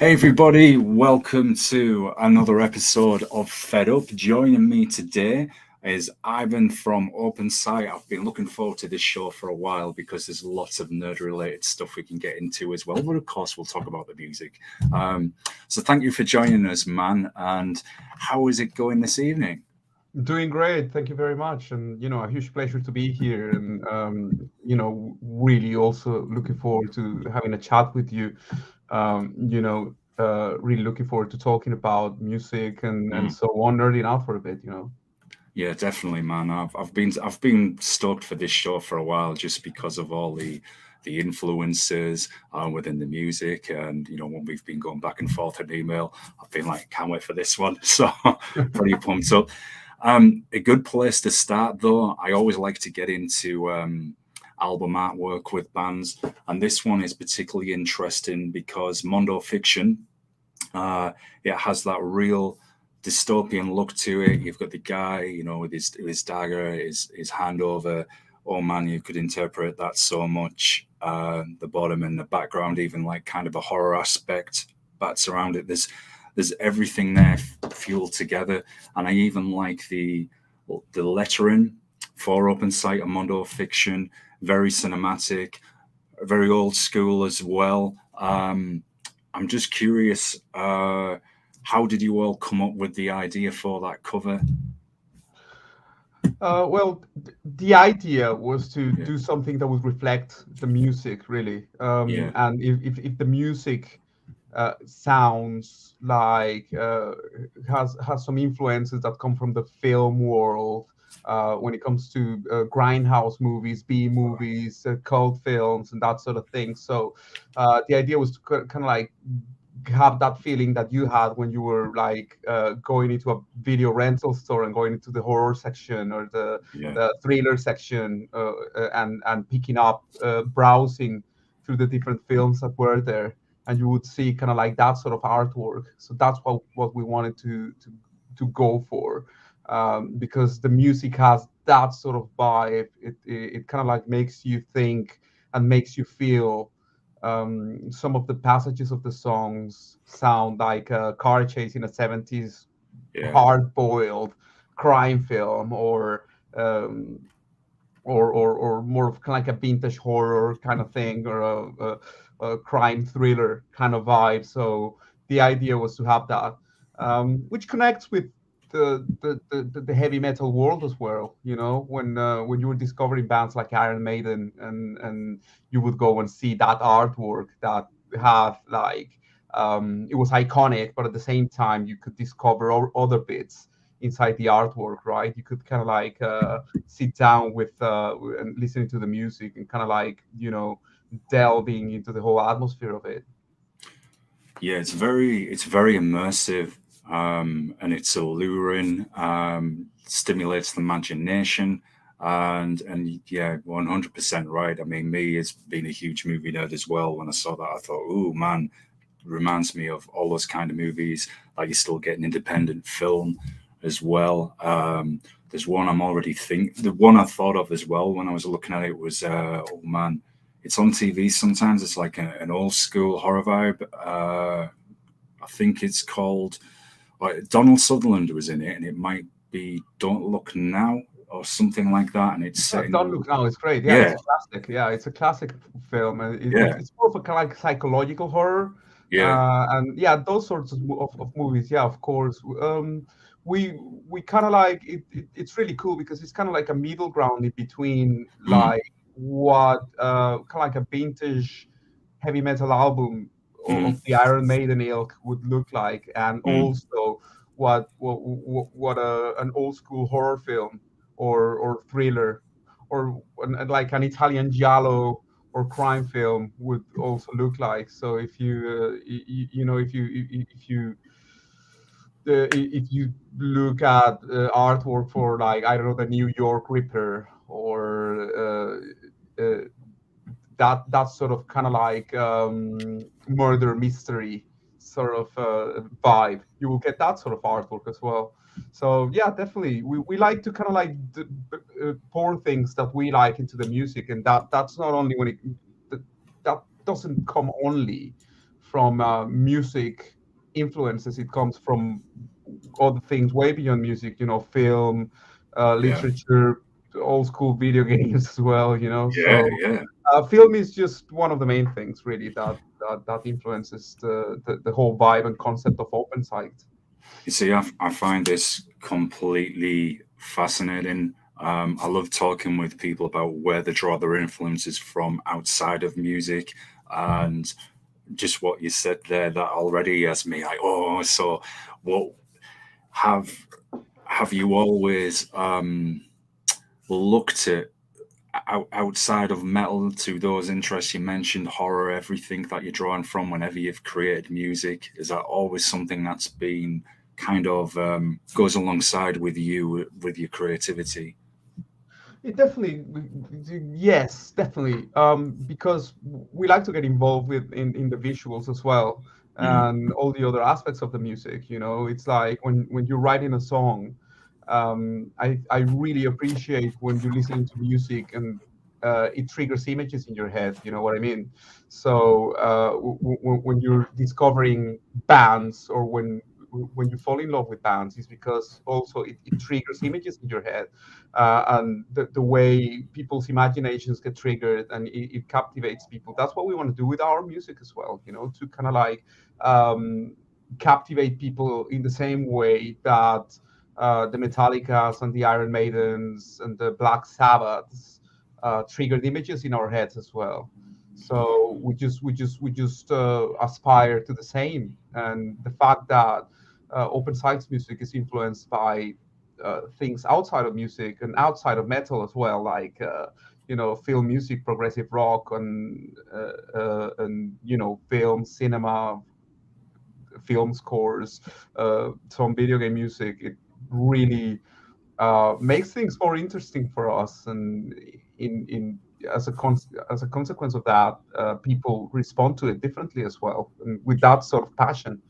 Hey everybody, welcome to another episode of Fed Up. Joining me today is Ivan from Opensight. I've been looking forward to this show for a while because there's lots of nerd related stuff we can get into as well. But of course, we'll talk about the music. So thank you for joining us, man. And how is it going this evening? Doing great. Thank you very much. And, a huge pleasure to be here. And, really also looking forward to having a chat with you. Really looking forward to talking about music and Mm. so on, nerding out for a bit. Yeah, definitely, man. I've been stoked for this show for a while just because of all the influences within the music, and when we've been going back and forth in email, I've been like, can't wait for this one. So pretty pumped up. A good place to start, though. I always like to get into album artwork with bands, and this one is particularly interesting because Mondo Fiction. It has that real dystopian look to it. You've got the guy, with his dagger, his hand over. Oh man, you could interpret that so much. The bottom and the background, even like kind of a horror aspect bats around it. There's everything there fueled together, and I even like the lettering for Opensight and Mondo Fiction. Very cinematic, very old school as well. I'm just curious, how did you all come up with the idea for that cover? The idea was to Yeah, do something that would reflect the music, really. yeah, And if the music sounds like has some influences that come from the film world. When it comes to grindhouse movies, B movies, cult films, and that sort of thing. So the idea was to kind of like have that feeling that you had when you were like going into a video rental store and going into the horror section or yeah, the thriller section and picking up browsing through the different films that were there, and you would see kind of like that sort of artwork. So that's what we wanted to go for, because the music has that sort of vibe. It kind of like makes you think and makes you feel. Some of the passages of the songs sound like a car chase in a 70s yeah, hard-boiled crime film, um, or more of kind of like a vintage horror kind of thing, or a crime thriller kind of vibe. So the idea was to have that, which connects with the heavy metal world as well. When you were discovering bands like Iron Maiden, and you would go and see that artwork that had like it was iconic, but at the same time you could discover other bits inside the artwork, right? You could kind of like sit down with and listening to the music and kind of like delving into the whole atmosphere of it. yeah. It's very immersive, and it's alluring. Stimulates the imagination, and yeah, 100% right. I mean, me as being a huge movie nerd as well. When I saw that, I thought, oh man, reminds me of all those kind of movies. Like you still get an independent film as well. There's one I'm already the one I thought of as well when I was looking at it was oh man, it's on TV sometimes. It's like an old school horror vibe. I think it's called like Donald Sutherland was in it, and it might be Don't Look Now or something like that. And it's set Don't in Look Now is great. Yeah, it's yeah, a classic. Yeah, it's a classic film, and yeah, it's more of a kind of like psychological horror. yeah, And yeah, those sorts of movies. Yeah, of course. We we kind of like it's really cool because it's kind of like a middle ground in between mm, like what kind of like a vintage heavy metal album mm, of the Iron Maiden ilk would look like, and mm, also what an old school horror film or thriller or like an Italian giallo or crime film would also look like. So if if you look at artwork for like I don't know the New York Ripper or that sort of kind of like murder mystery sort of vibe, you will get that sort of artwork as well. So yeah, definitely we like to kind of like pour things that we like into the music, and that's not only when that doesn't come only from music influences. It comes from other things way beyond music, film, Yeah, literature, old school video games as well, yeah, so yeah. film is just one of the main things really that influences the whole vibe and concept of open sight. You see, I find this completely fascinating. I love talking with people about where they draw their influences from outside of music, and just what you said there, that already has me like, oh, so what have have you always looked at outside of metal to those interests you mentioned, horror, everything that you're drawing from whenever you've created music? Is that always something that's been kind of goes alongside with you with your creativity? It definitely, yes, definitely. Because we like to get involved with in the visuals as well, Mm, and all the other aspects of the music. It's like when you're writing a song. I really appreciate when you're listening to music and it triggers images in your head. You know what I mean? So when you're discovering bands, or when you fall in love with bands, is because also it triggers images in your head, and the way people's imaginations get triggered, and it captivates people. That's what we want to do with our music as well, to kind of like um, captivate people in the same way that the Metallicas and the Iron Maidens and the Black Sabbaths triggered images in our heads as well. So we just aspire to the same, and the fact that Open Sights music is influenced by things outside of music and outside of metal as well, like film music, progressive rock, and film, cinema, film scores, some video game music. It really makes things more interesting for us, and in as a consequence of that, people respond to it differently as well, and with that sort of passion.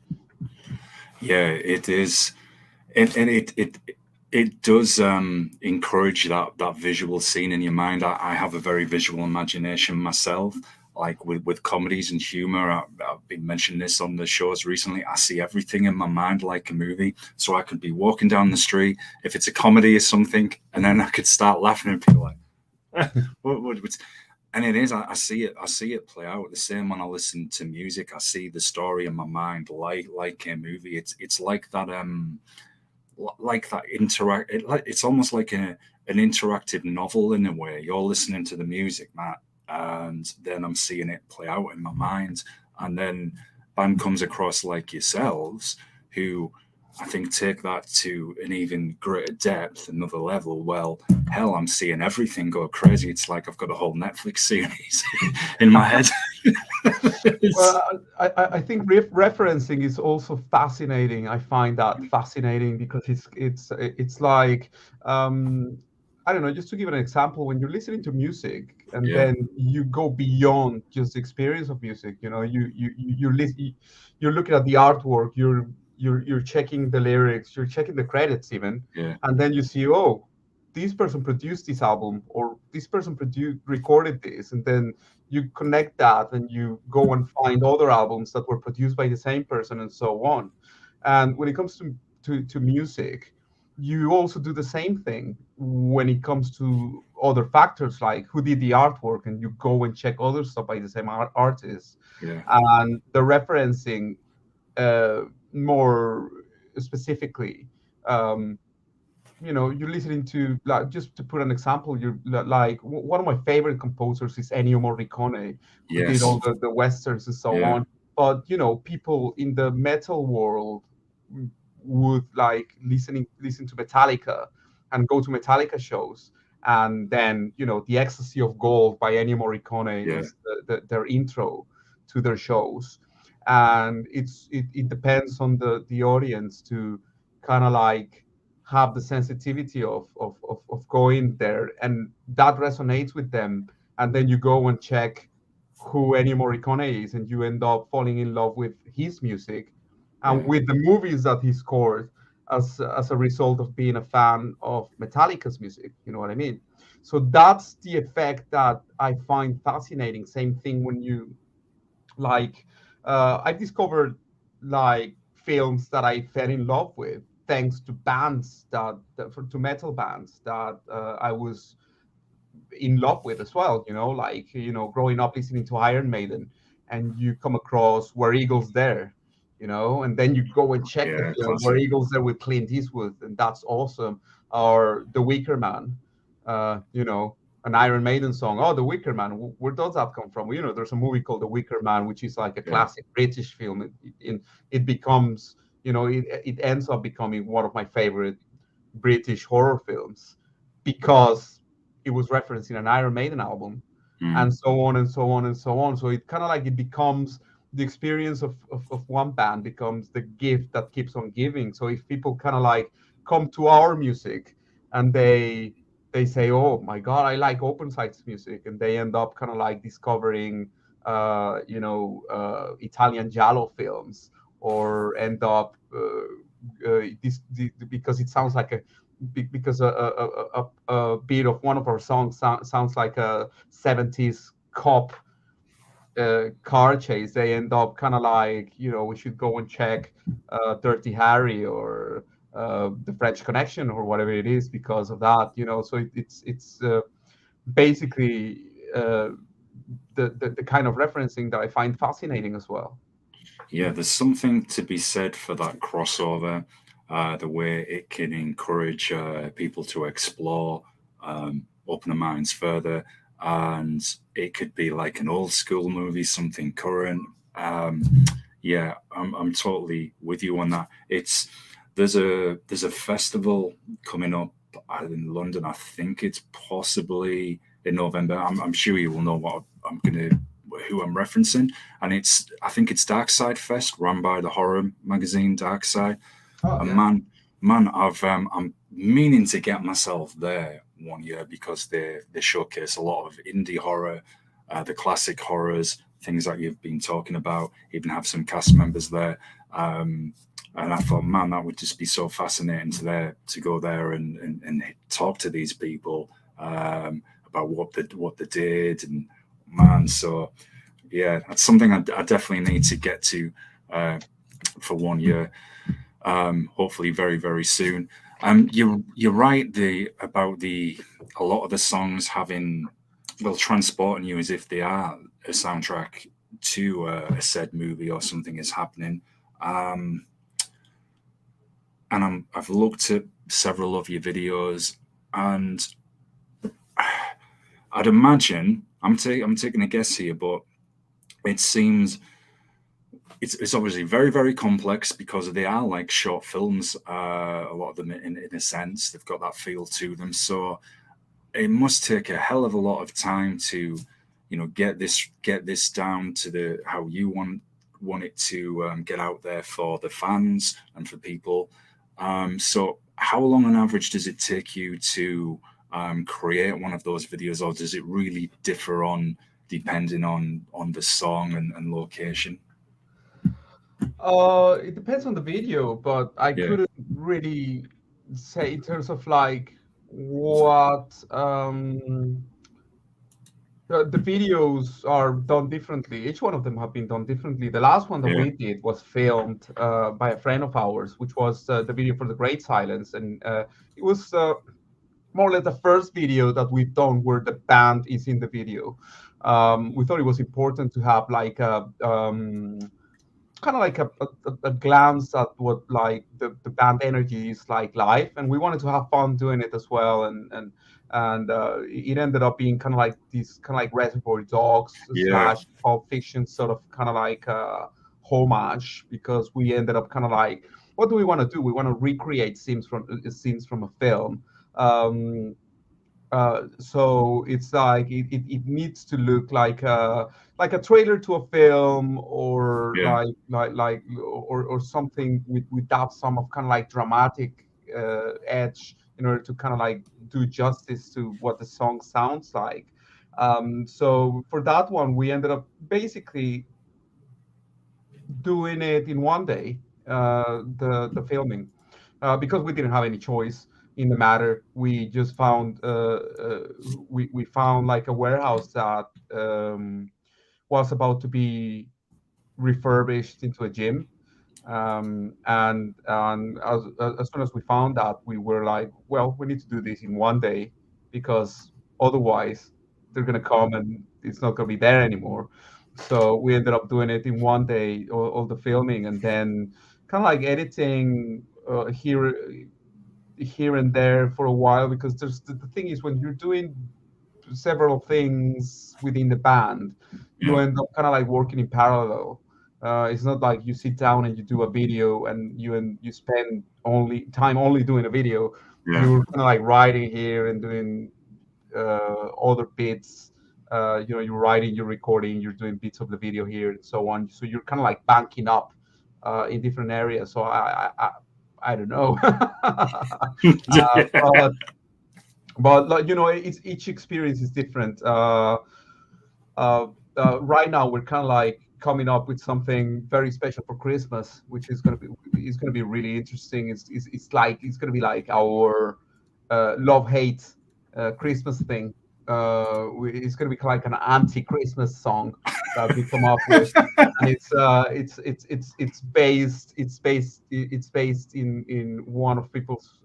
yeah, it is, and it does encourage that visual scene in your mind. I have a very visual imagination myself. Like with comedies and humor, I've been mentioning this on the shows recently. I see everything in my mind like a movie. So I could be walking down the street, if it's a comedy or something, and then I could start laughing and be like, what, and it is. I see it. I see it play out. The same when I listen to music. I see the story in my mind, like a movie. It's like that. Like that interact. It's almost like an interactive novel in a way. You're listening to the music, Matt, and then I'm seeing it play out in my mind. And then band comes across like yourselves, who I think take that to an even greater depth, another level. Well, hell, I'm seeing everything go crazy. It's like I've got a whole Netflix series in my head. Well, I think referencing is also fascinating. I find that fascinating because it's like I don't know. Just to give an example, when you're listening to music and Yeah, then you go beyond just the experience of music, you're looking at the artwork, you're checking the lyrics, you're checking the credits even, yeah, and then you see, oh, this person produced this album, or this person produced recorded this, and then you connect that and you go and find other albums that were produced by the same person, and so on. And when it comes to music, you also do the same thing when it comes to other factors, like who did the artwork, and you go and check other stuff by the same artist. yeah, And the referencing, uh, more specifically, um, you're listening to, like, just to put an example, you're like, one of my favorite composers is Ennio Morricone, who did yes, all the westerns and so yeah, on. But people in the metal world would like listen to Metallica and go to Metallica shows, and then the Ecstasy of Gold by Ennio Morricone yeah, is their intro to their shows. And it depends on the audience to kind of like have the sensitivity of going there, and that resonates with them. And then you go and check who Ennio Morricone is, and you end up falling in love with his music and yeah, with the movies that he scored as a result of being a fan of Metallica's music. You know what I mean? So that's the effect that I find fascinating. Same thing when you like I discovered like films that I fell in love with thanks to bands to metal bands that I was in love with as well. Like growing up listening to Iron Maiden, and you come across Where Eagles There, and then you go and check the Yeah, film Where classic. Eagles There with Clint Eastwood, and that's awesome. Or The Wicker Man, an Iron Maiden song. Oh, The Wicker Man. Where does that come from? There's a movie called The Wicker Man, which is like a Yeah, classic British film. It becomes, it ends up becoming one of my favorite British horror films because it was referenced in an Iron Maiden album, mm, and so on and so on and so on. So it kind of like it becomes the experience of one band becomes the gift that keeps on giving. So if people kind of like come to our music and they say, "Oh my God, I like Opensight's music," and they end up kind of like discovering, Italian giallo films, or end up because it sounds like because a beat of one of our songs sounds like a 70s cop car chase. They end up kind of like, we should go and check Dirty Harry or the French Connection or whatever it is because of that. So it's basically the kind of referencing that I find fascinating as well. yeah. There's something to be said for that crossover, the way it can encourage people to explore, open their minds further, and it could be like an old school movie, something current. Um, yeah, I'm totally with you on that. There's a festival coming up in London. I think it's possibly in November. I'm sure you will know what I'm gonna who I'm referencing, and I think it's Dark Side Fest, run by the horror magazine Dark Side. Oh And yeah. man, I'm meaning to get myself there one year because they showcase a lot of indie horror, the classic horrors, things that you've been talking about. Even have some cast members there. And I thought, man, that would just be so fascinating to go there and talk to these people about what they did, and man, so yeah, that's something I definitely need to get to for one year. Hopefully very very soon. You're right about the a lot of the songs having well transporting you as if they are a soundtrack to a said movie or something is happening. Um, and I've looked at several of your videos, and I'd imagine I'm taking a guess here, but it seems it's obviously very very complex because they are like short films. A lot of them, in a sense, they've got that feel to them. So it must take a hell of a lot of time to, get this down to the how you want it to get out there for the fans and for people. So how long on average does it take you to create one of those videos, or does it really differ on depending on the song and location? It depends on the video, but I Yeah. couldn't really say in terms of like what the videos are done differently. Each one of them have been done differently. The last one that Yeah. we did was filmed by a friend of ours, which was the video for The Great Silence, and it was more or less the first video that we've done where the band is in the video. We thought it was important to have like a kind of like a glance at what like the band energy is like live, and we wanted to have fun doing it as well, and it ended up being kind of like these kind of like Reservoir Dogs Yeah. slash Pulp Fiction sort of kind of like homage, because we ended up kind of like, what do we want to do? We want to recreate scenes from a film. um so it's like it needs to look like a trailer to a film, or Yeah. or something with that some of kind of like dramatic edge in order to kind of like do justice to what the song sounds like. So for that one we ended up basically doing it in one day, the filming, because we didn't have any choice in the matter. We just found we found like a warehouse that was about to be refurbished into a gym. And as soon as we found out, we were like, well, we need to do this in one day, because otherwise they're gonna come and it's not gonna be there anymore. So we ended up doing it in one day, all the filming, and then kind of like editing here and there for a while, because the thing is, when you're doing several things within the band, you Yeah. end up kind of like working in parallel. It's not like you sit down and you do a video and you spend only time only doing a video. Yeah. You're kind of like writing here and doing other bits. You're writing, you're recording, you're doing bits of the video here, and so on. So you're kind of like banking up in different areas. So I don't know. Yeah. But like, it's each experience is different. Right now we're kind of like coming up with something very special for Christmas, which is gonna be really interesting. It's gonna be like our love hate Christmas thing. It's gonna be like an anti-Christmas song that we come up with, and it's based in one of people's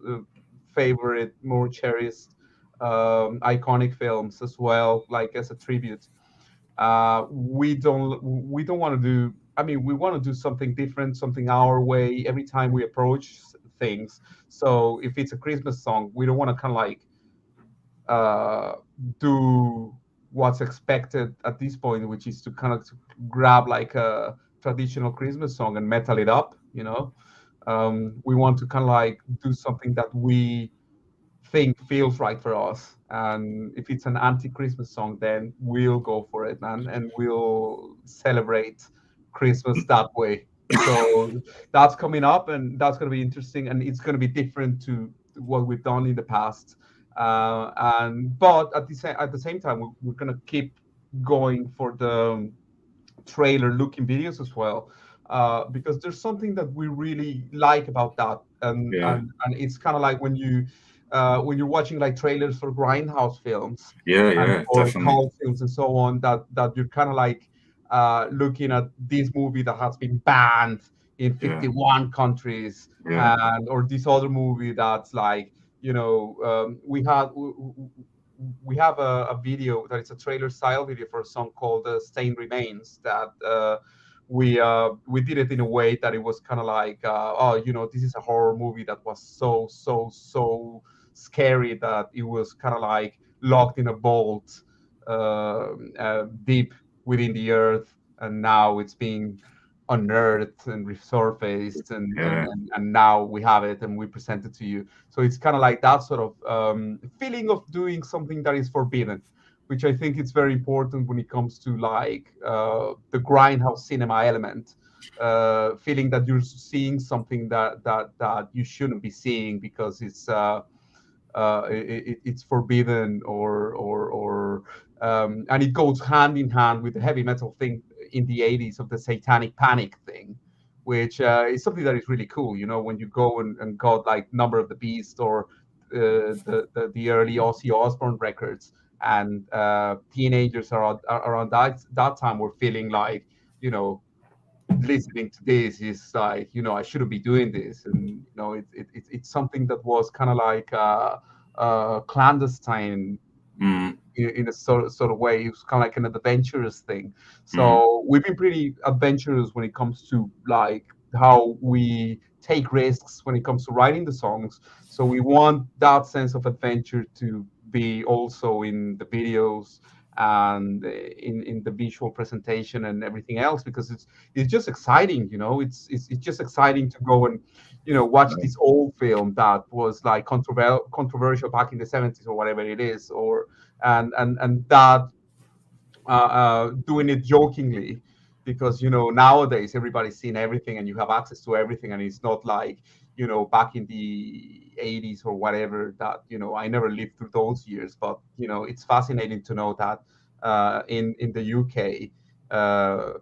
favorite, more cherished, iconic films as well, like as a tribute. We don't want to do. I mean, we want to do something different, something our way every time we approach things. So if it's a Christmas song, we don't want to kind of like uh, do what's expected at this point, which is to kind of grab like a traditional Christmas song and metal it up. We want to kind of like do something that we think feels right for us. And if it's an anti-Christmas song, then we'll go for it, man, and we'll celebrate Christmas that way. So that's coming up, and that's going to be interesting, and it's going to be different to what we've done in the past. And but at the same time, we're going to keep going for the trailer looking videos as well, because there's something that we really like about that. and Yeah. and, and it's kind of like when you're watching like trailers for grindhouse films Yeah. and Yeah. for Definitely. cult films and so on, that you're kind of like looking at this movie that has been banned in Yeah. 51 countries, Yeah. or this other movie that's like, we have a video that is a trailer style video for a song called Stain Remains, that we did it in a way that it was kind of like, oh, this is a horror movie that was so scary that it was kind of like locked in a vault, deep within the earth, and now it's being unearthed and resurfaced, and, and Yeah. and and now we have it and we present it to you. So it's kind of like that sort of feeling of doing something that is forbidden, which I think is very important when it comes to like the grindhouse cinema element. Feeling that you're seeing something that you shouldn't be seeing because it's forbidden, or and it goes hand in hand with the heavy metal thing in the 80s of the satanic panic thing, which is something that is really cool, when you go and got like Number of the Beast, or the early Ozzy Osbourne records, and teenagers around that time were feeling like, you know listening to this is like, I shouldn't be doing this. And it's something that was kind of like clandestine Mm. in a sort of way. It was kind of like an adventurous thing. Mm. So we've been pretty adventurous when it comes to like how we take risks when it comes to writing the songs. So we want that sense of adventure to be also in the videos and in the visual presentation and everything else, because it's just exciting. It's just exciting to go and watch this old film that was like controversial back in the 70s or whatever it is, or and that doing it jokingly, because nowadays everybody's seen everything and you have access to everything, and it's not like back in the 80s or whatever, that I never lived through those years. But it's fascinating to know that in the UK, uh,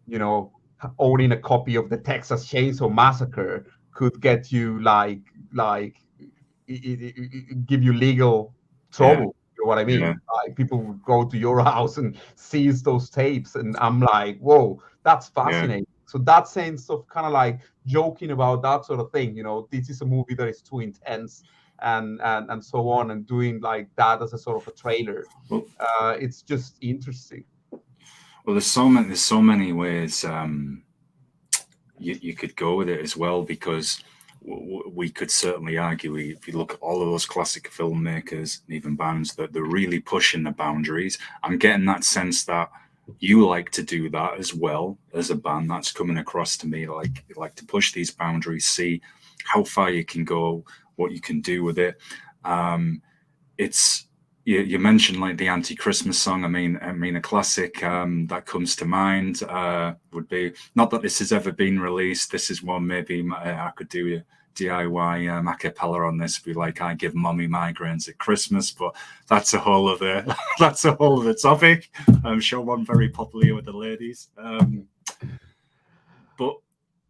you know owning a copy of the Texas Chainsaw Massacre could get you like give you legal Yeah. trouble. You know what I Yeah. mean? Like, people would go to your house and seize those tapes, and I'm like, whoa, That's Yeah. fascinating. So that sense of kind of like joking about that sort of thing, this is a movie that is too intense, and so on, and doing like that as a sort of a trailer. Well, It's just interesting. there's so many ways you could go with it as well, because we could certainly argue, if you look at all of those classic filmmakers and even bands, that they're really pushing the boundaries. I'm getting that sense that you like to do that as well as a band. That's coming across to me, like you like to push these boundaries, see how far you can go, what you can do with it. It's you mentioned like the anti-Christmas song. I mean, a classic that comes to mind would be, not that this has ever been released. This is one maybe I could do a DIY a cappella on this. Be like, I give mommy migraines at Christmas, but that's a whole other that's a whole other topic. I'm sure one very popular with the ladies. But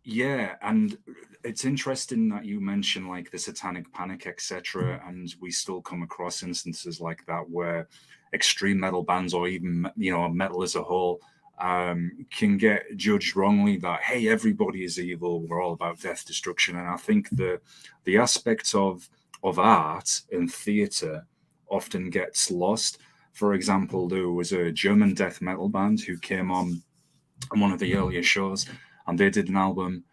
yeah, and it's interesting that you mention like the Satanic Panic, etc. And we still come across instances like that where extreme metal bands, or even metal as a whole, can get judged wrongly. That, hey, everybody is evil. We're all about death, destruction. And I think the aspect of art and theatre often gets lost. For example, there was a German death metal band who came on one of the earlier shows, and they did an album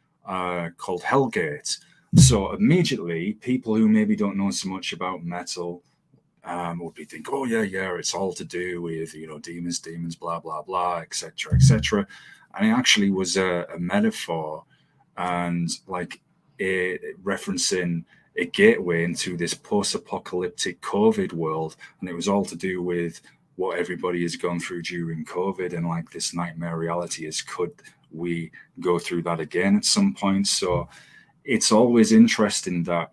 called Hellgate. So immediately, people who maybe don't know so much about metal would be thinking, oh yeah, it's all to do with demons, blah blah blah, etc. etc. And it actually was a metaphor, and like referencing a gateway into this post-apocalyptic COVID world, and it was all to do with what everybody has gone through during COVID, and like this nightmare reality is, could we go through that again at some point? So it's always interesting that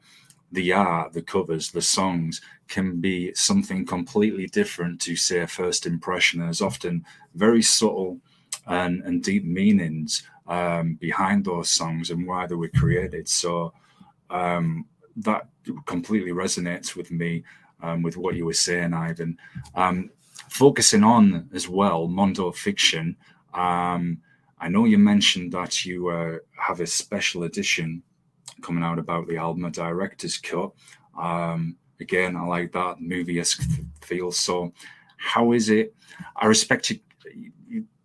the art, the covers, the songs can be something completely different to, say, a first impression. There's often very subtle and deep meanings behind those songs and why they were created. So that completely resonates with me, with what you were saying, Ivan. Focusing on as well Mondo Fiction. I know you mentioned that you have a special edition coming out about the album, a director's cut. Again, I like that movie-esque feel. So how is it? I respect you.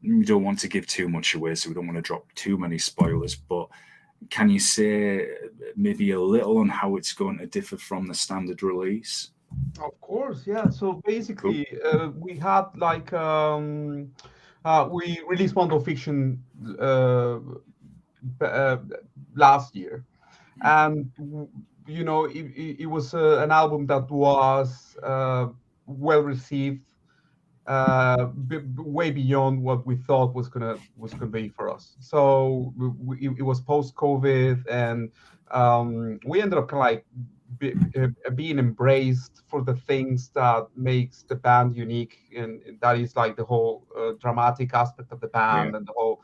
You don't want to give too much away, so we don't want to drop too many spoilers, but can you say maybe a little on how it's going to differ from the standard release? Of course, yeah. So Cool. basically, we had like we released Mondo Fiction uh, last year, and it was an album that was well received, way beyond what we thought was gonna be for us. So it was post COVID, and we ended up kind of like being embraced for the things that makes the band unique, and that is like the whole dramatic aspect of the Yeah. band, and the whole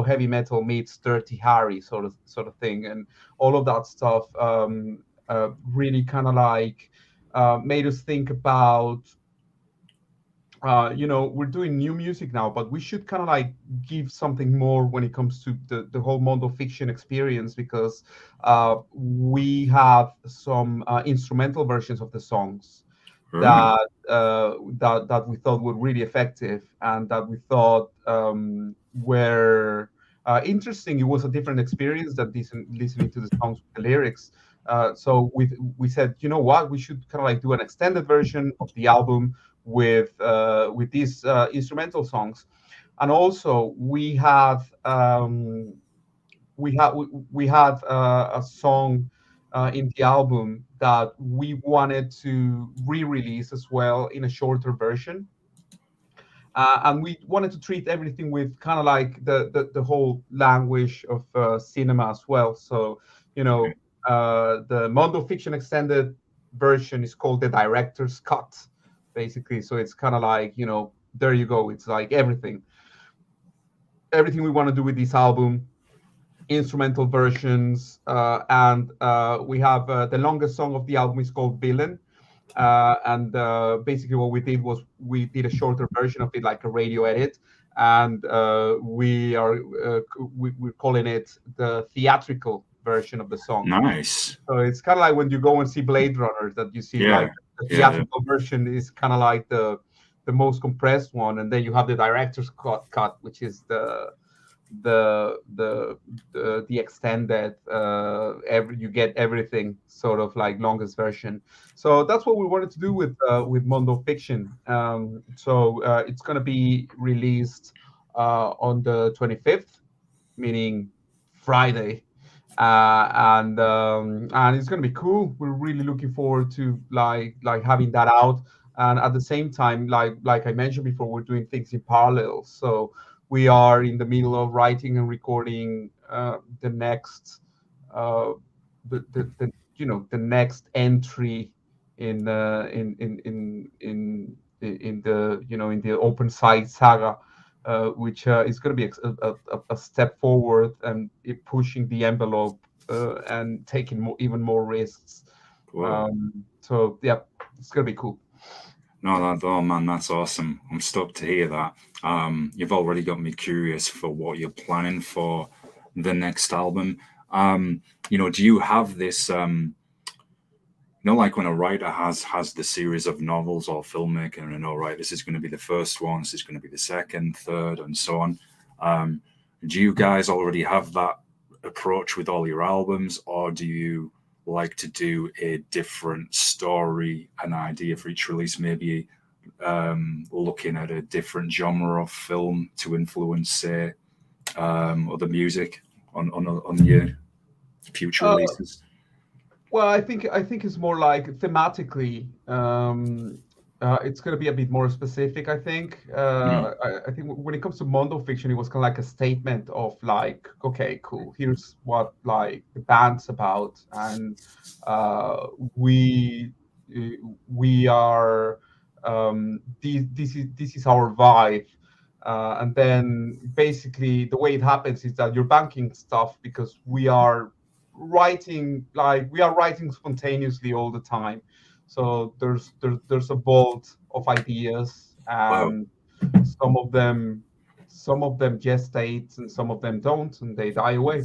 heavy metal meets Dirty Harry sort of thing, and all of that stuff really kind of like made us think about we're doing new music now, but we should kind of like give something more when it comes to the whole Mondo Fiction experience, because we have some instrumental versions of the songs Right. that we thought were really effective, and that we thought were interesting. It was a different experience than listening to the songs with the lyrics. So we said, you know what, we should kind of like do an extended version of the album with these instrumental songs. And also we had a song in the album that we wanted to re-release as well in a shorter version, and we wanted to treat everything with kind of like the whole language of cinema as well. So Okay. the Mondo Fiction extended version is called the director's cut, basically. So it's kind of like, there you go. It's like everything we want to do with this album, instrumental versions, and we have the longest song of the album is called Villain. And basically what we did was we did a shorter version of it, like a radio edit, and we're calling it the theatrical version of the song. Nice. So it's kind of like when you go and see Blade Runner, that you see like Yeah. the Yeah. theatrical version is kind of like the most compressed one, and then you have the director's cut, which is the extended you get everything sort of like longest version. So that's what we wanted to do with Mondo Fiction. So it's going to be released on the 25th, meaning Friday. And it's gonna be cool. We're really looking forward to like having that out. And at the same time, like I mentioned before, we're doing things in parallel. So we are in the middle of writing and recording the next uh, the the next entry in the in the Opensight saga, which is going to be a step forward and pushing the envelope and taking even more risks. Whoa. So yeah, it's going to be cool. No, oh man, that's awesome. I'm stoked to hear that. You've already got me curious for what you're planning for the next album. Do you have this like when a writer has the series of novels or filmmaker and right, this is going to be the first one, this is going to be the second, third, and so on. Do you guys already have that approach with all your albums, or do you like to do a different story, an idea for each release, maybe looking at a different genre of film to influence, say, other music on your future Uh, releases? Well, I think it's more like thematically. It's going to be a bit more specific. I think. Mm, I think when it comes to Mondo Fiction, it was kind of like a statement of like, okay, cool. Here's what like the band's about, and uh, we we are this is our vibe. And then basically the way it happens is that you're banking stuff because we are writing spontaneously all the time. So there's a vault of ideas, wow. and some of them gestate and some of them don't, and they die away.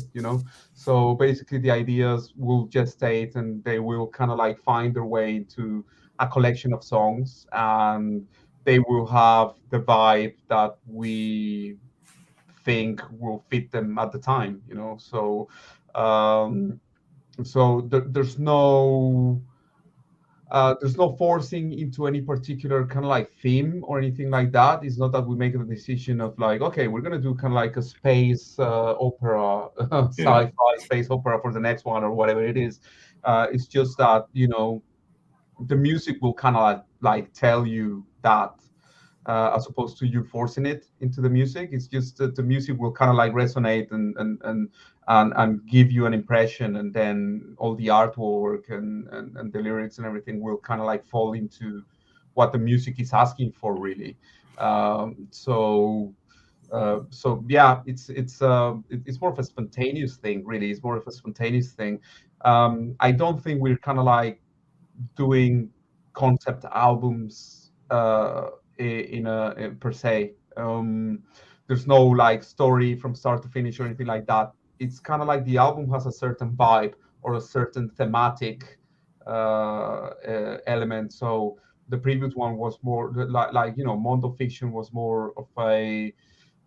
So basically the ideas will gestate and they will kind of like find their way into a collection of songs, and they will have the vibe that we think will fit them at the time. Um, there's no forcing into any particular kind of like theme or anything like that. It's not that we make the decision of like, okay, we're gonna do kind of like a space opera, Yeah. sci-fi space opera for the next one or whatever it is. It's just that the music will kind of like tell you that, as opposed to you forcing it into the music. It's just that the music will kind of like resonate and give you an impression, and then all the artwork and the lyrics and everything will kind of like fall into what the music is asking for, really. So yeah, it's more of a spontaneous thing, really. It's more of a spontaneous thing. I don't think we're kind of like doing concept albums per se. There's no like story from start to finish or anything like that. It's kind of like the album has a certain vibe or a certain thematic element. So the previous one was more like Mondo Fiction was more of a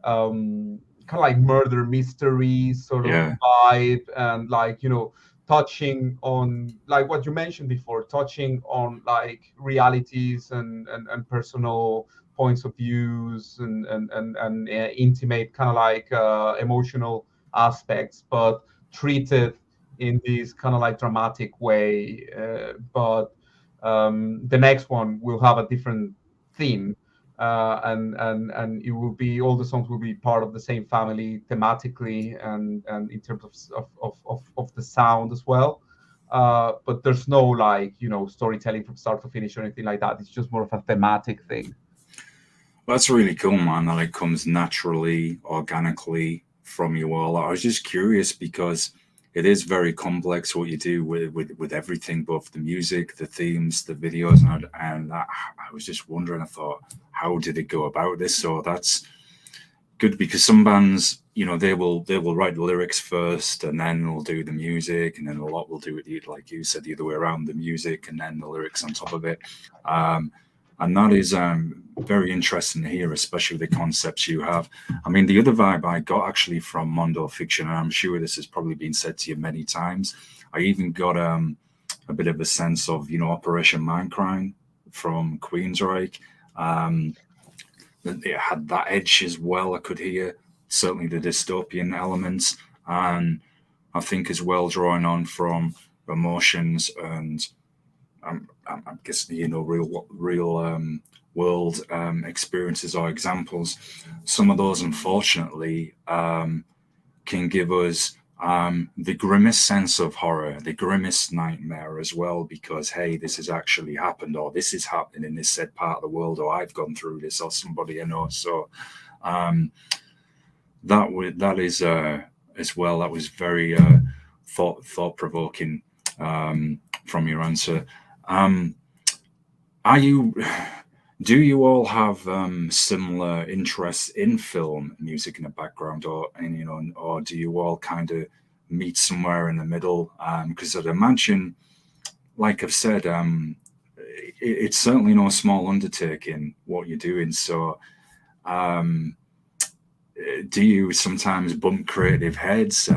kind of like murder mystery sort of Yeah. vibe, and like touching on like what you mentioned before, touching on like realities and personal points of views and intimate kind of like emotional aspects, but treated in this kind of like dramatic way. But the next one will have a different theme, and it will be all the songs will be part of the same family thematically and in terms of the sound as well. But there's no like storytelling from start to finish or anything like that. It's just more of a thematic thing. That's really cool, man, that it comes naturally, organically from you all. I was just curious because it is very complex what you do with everything, both the music, the themes, the videos, and I was just wondering, I thought, how did it go about this? So good because some bands, you know, they will write the lyrics first and then they'll do the music, and then a lot will do it like you said, the other way around, the music and then the lyrics on top of it. And that is very interesting to hear, especially the concepts you have. I mean, the other vibe I got actually from Mondo Fiction, and I'm sure this has probably been said to you many times, I even got a bit of a sense of, you know, Operation Mindcrime from Queensryche. It had that edge as well. I could hear certainly the dystopian elements, and I think as well drawing on from emotions and I'm guessing, you know, real world experiences or examples. Some of those, unfortunately, can give us the grimmest sense of horror, the grimmest nightmare as well, because hey, this has actually happened, or this is happening in this said part of the world, or I've gone through this, or somebody I know. So that is as well. That was very thought provoking from your answer. Are you? Do you all have similar interests in film music in the background, or and you know, or do you all kind of meet somewhere in the middle? Because I'd imagine, like I've said, it's certainly no small undertaking what you're doing. So, do you sometimes bump creative heads?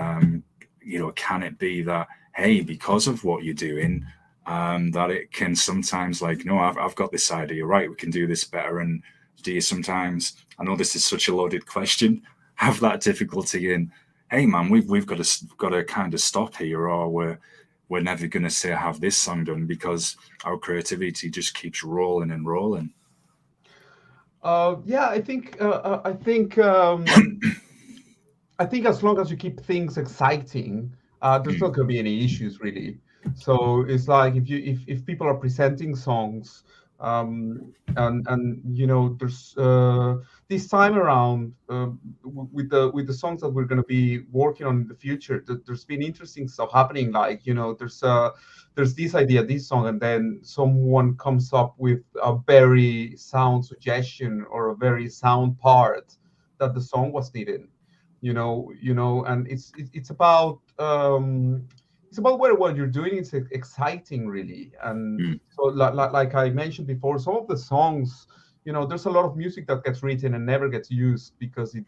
You know, can it be that hey, because of what you're doing, that it can sometimes like, no, I've got this idea, right? We can do this better. And do you sometimes? I know this is such a loaded question. Have that difficulty in, hey, man, we've got to kind of stop here, or we're never going to say have this song done because our creativity just keeps rolling and rolling. Yeah, I think as long as you keep things exciting, there's not going to be any issues really. So it's like if people are presenting songs, and you know, there's this time around with the songs that we're going to be working on in the future, there's been interesting stuff happening. Like, you know, there's this idea, this song, and then someone comes up with a very sound suggestion or a very sound part that the song was needing. And it's about whether what you're doing is exciting really. And Mm. so like I mentioned before, some of the songs, you know, there's a lot of music that gets written and never gets used because it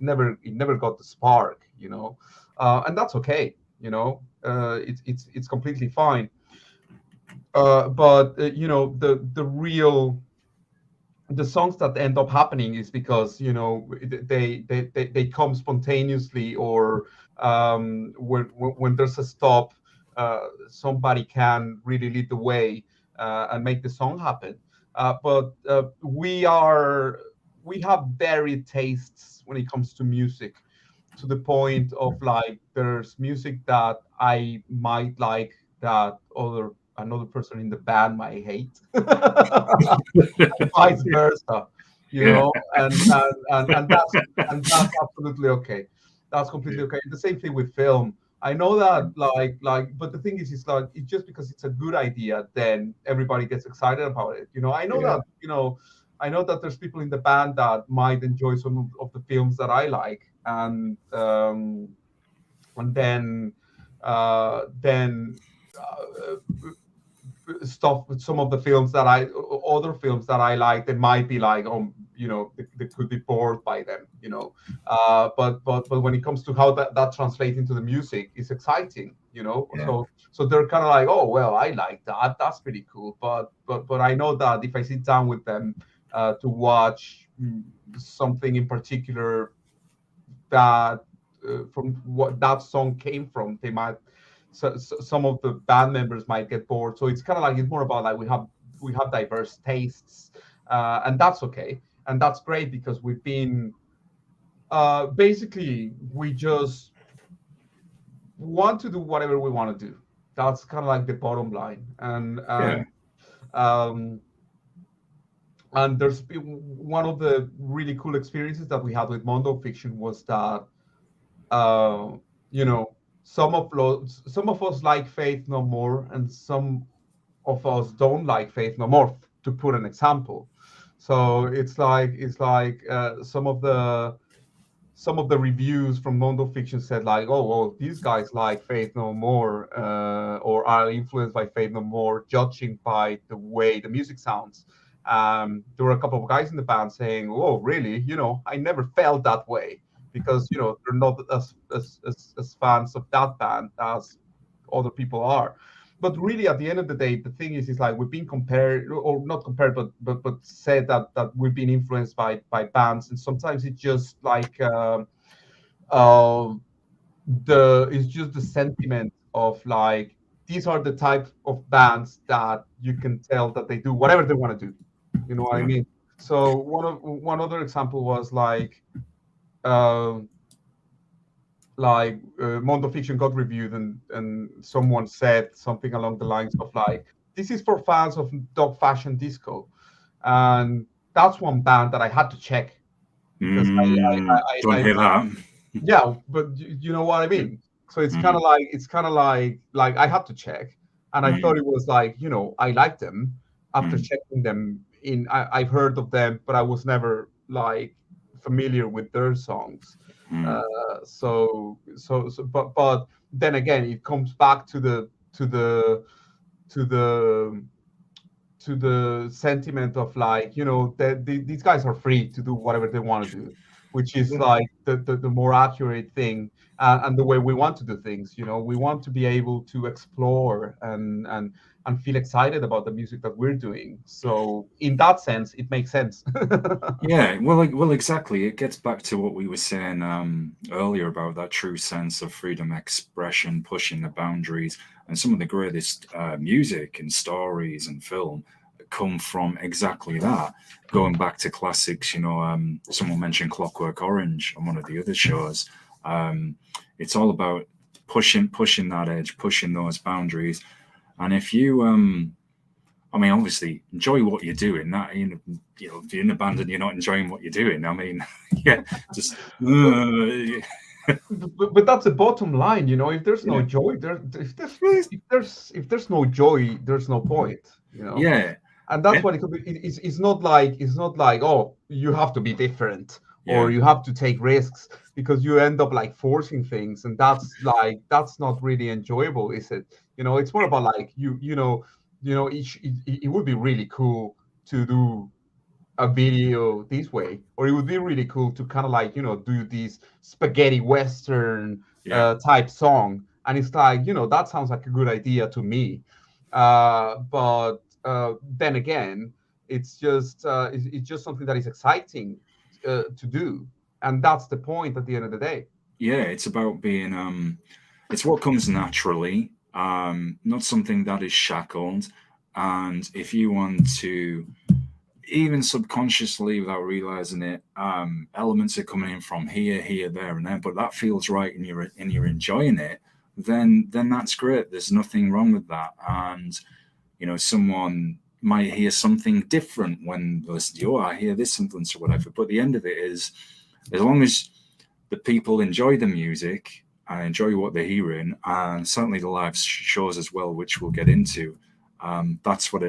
never got the spark, you know. And that's okay, you know. It's completely fine. But you know, the songs that end up happening is because, you know, they come spontaneously, or when there's a stop, somebody can really lead the way and make the song happen. But we have varied tastes when it comes to music, to the point of like there's music that I might like that another person in the band might hate. Vice versa, you Yeah. know, and that's absolutely okay. That's completely okay. The same thing with film. I know that, but the thing is, it's like, it's just because it's a good idea, then everybody gets excited about it. You know, Yeah. I know that there's people in the band that might enjoy some of the films that I like, and then stuff with some of the films that other films that I like, they might be like, you know, they could be bored by them, you know. But when it comes to how that translates into the music, it's exciting, you know. Yeah. So they're kind of like, oh well, I like that. That's pretty cool. But I know that if I sit down with them to watch something in particular that from what that song came from, they might, some of the band members might get bored. So it's kind of like, it's more about like we have diverse tastes, and that's okay, and that's great, because we've been basically, we just want to do whatever we want to do. That's kind of like the bottom line. Yeah. Um, and there's been one of the really cool experiences that we had with Mondo Fiction was that uh, you know, some of us like Faith No More, and some of us don't like Faith No More, to put an example. So some of the reviews from Mondo Fiction said like, oh, well, these guys like Faith No More, or are influenced by Faith No More, judging by the way the music sounds. There were a couple of guys in the band saying, oh, really? I never felt that way, because they're not as fans of that band as other people are. But really, at the end of the day, the thing is like we've been compared, or not compared, but said that we've been influenced by bands, and sometimes it's just like uh, it's just the sentiment of like these are the type of bands that you can tell that they do whatever they want to do. You know what I Yeah. mean? So one other example was uh, Mondo Fiction got reviewed, and someone said something along the lines of like, this is for fans of dog fashion disco. And that's one band that I had to check, because Don't hear that. yeah, but you know what I mean. So Mm, it's kind of like I had to check, and I thought mm, it was like, I liked them after mm, checking them in. I've heard of them, but I was never like familiar with their songs. mm. But then again, it comes back to the to the sentiment of like, that these guys are free to do whatever they want to do, which is like the more accurate thing, and the way we want to do things. We want to be able to explore and feel excited about the music that we're doing. So in that sense, it makes sense. Yeah, well, exactly. It gets back to what we were saying earlier about that true sense of freedom expression, pushing the boundaries, and some of the greatest music and stories and film come from exactly that. Going back to classics, someone mentioned Clockwork Orange on one of the other shows. Um, it's all about pushing that edge, pushing those boundaries, and if you I mean, obviously, enjoy what you're doing. That if you're in a band and you're not enjoying what you're doing, I mean, yeah, just But that's the bottom line. If there's no yeah, joy, if there's no joy, there's no point. yeah, And that's yeah, what it could be. It's not like, oh, you have to be different, or yeah, you have to take risks, because you end up like forcing things, and that's not really enjoyable, is it? It's more about like it would be really cool to do a video this way, or it would be really cool to kind of like do this spaghetti western yeah. type song, and it's like, that sounds like a good idea to me. But then again, it's just something that is exciting to do, and that's the point at the end of the day. Yeah, it's about being it's what comes naturally, not something that is shackled. And if you want to, even subconsciously without realizing it, elements are coming in from here, there, and there, but that feels right, and you're enjoying it, then that's great. There's nothing wrong with that. And someone might hear something different when they listen to you. Oh, I hear this influence or whatever. But the end of it is, as long as the people enjoy the music and enjoy what they're hearing, and certainly the live shows as well, which we'll get into. That's what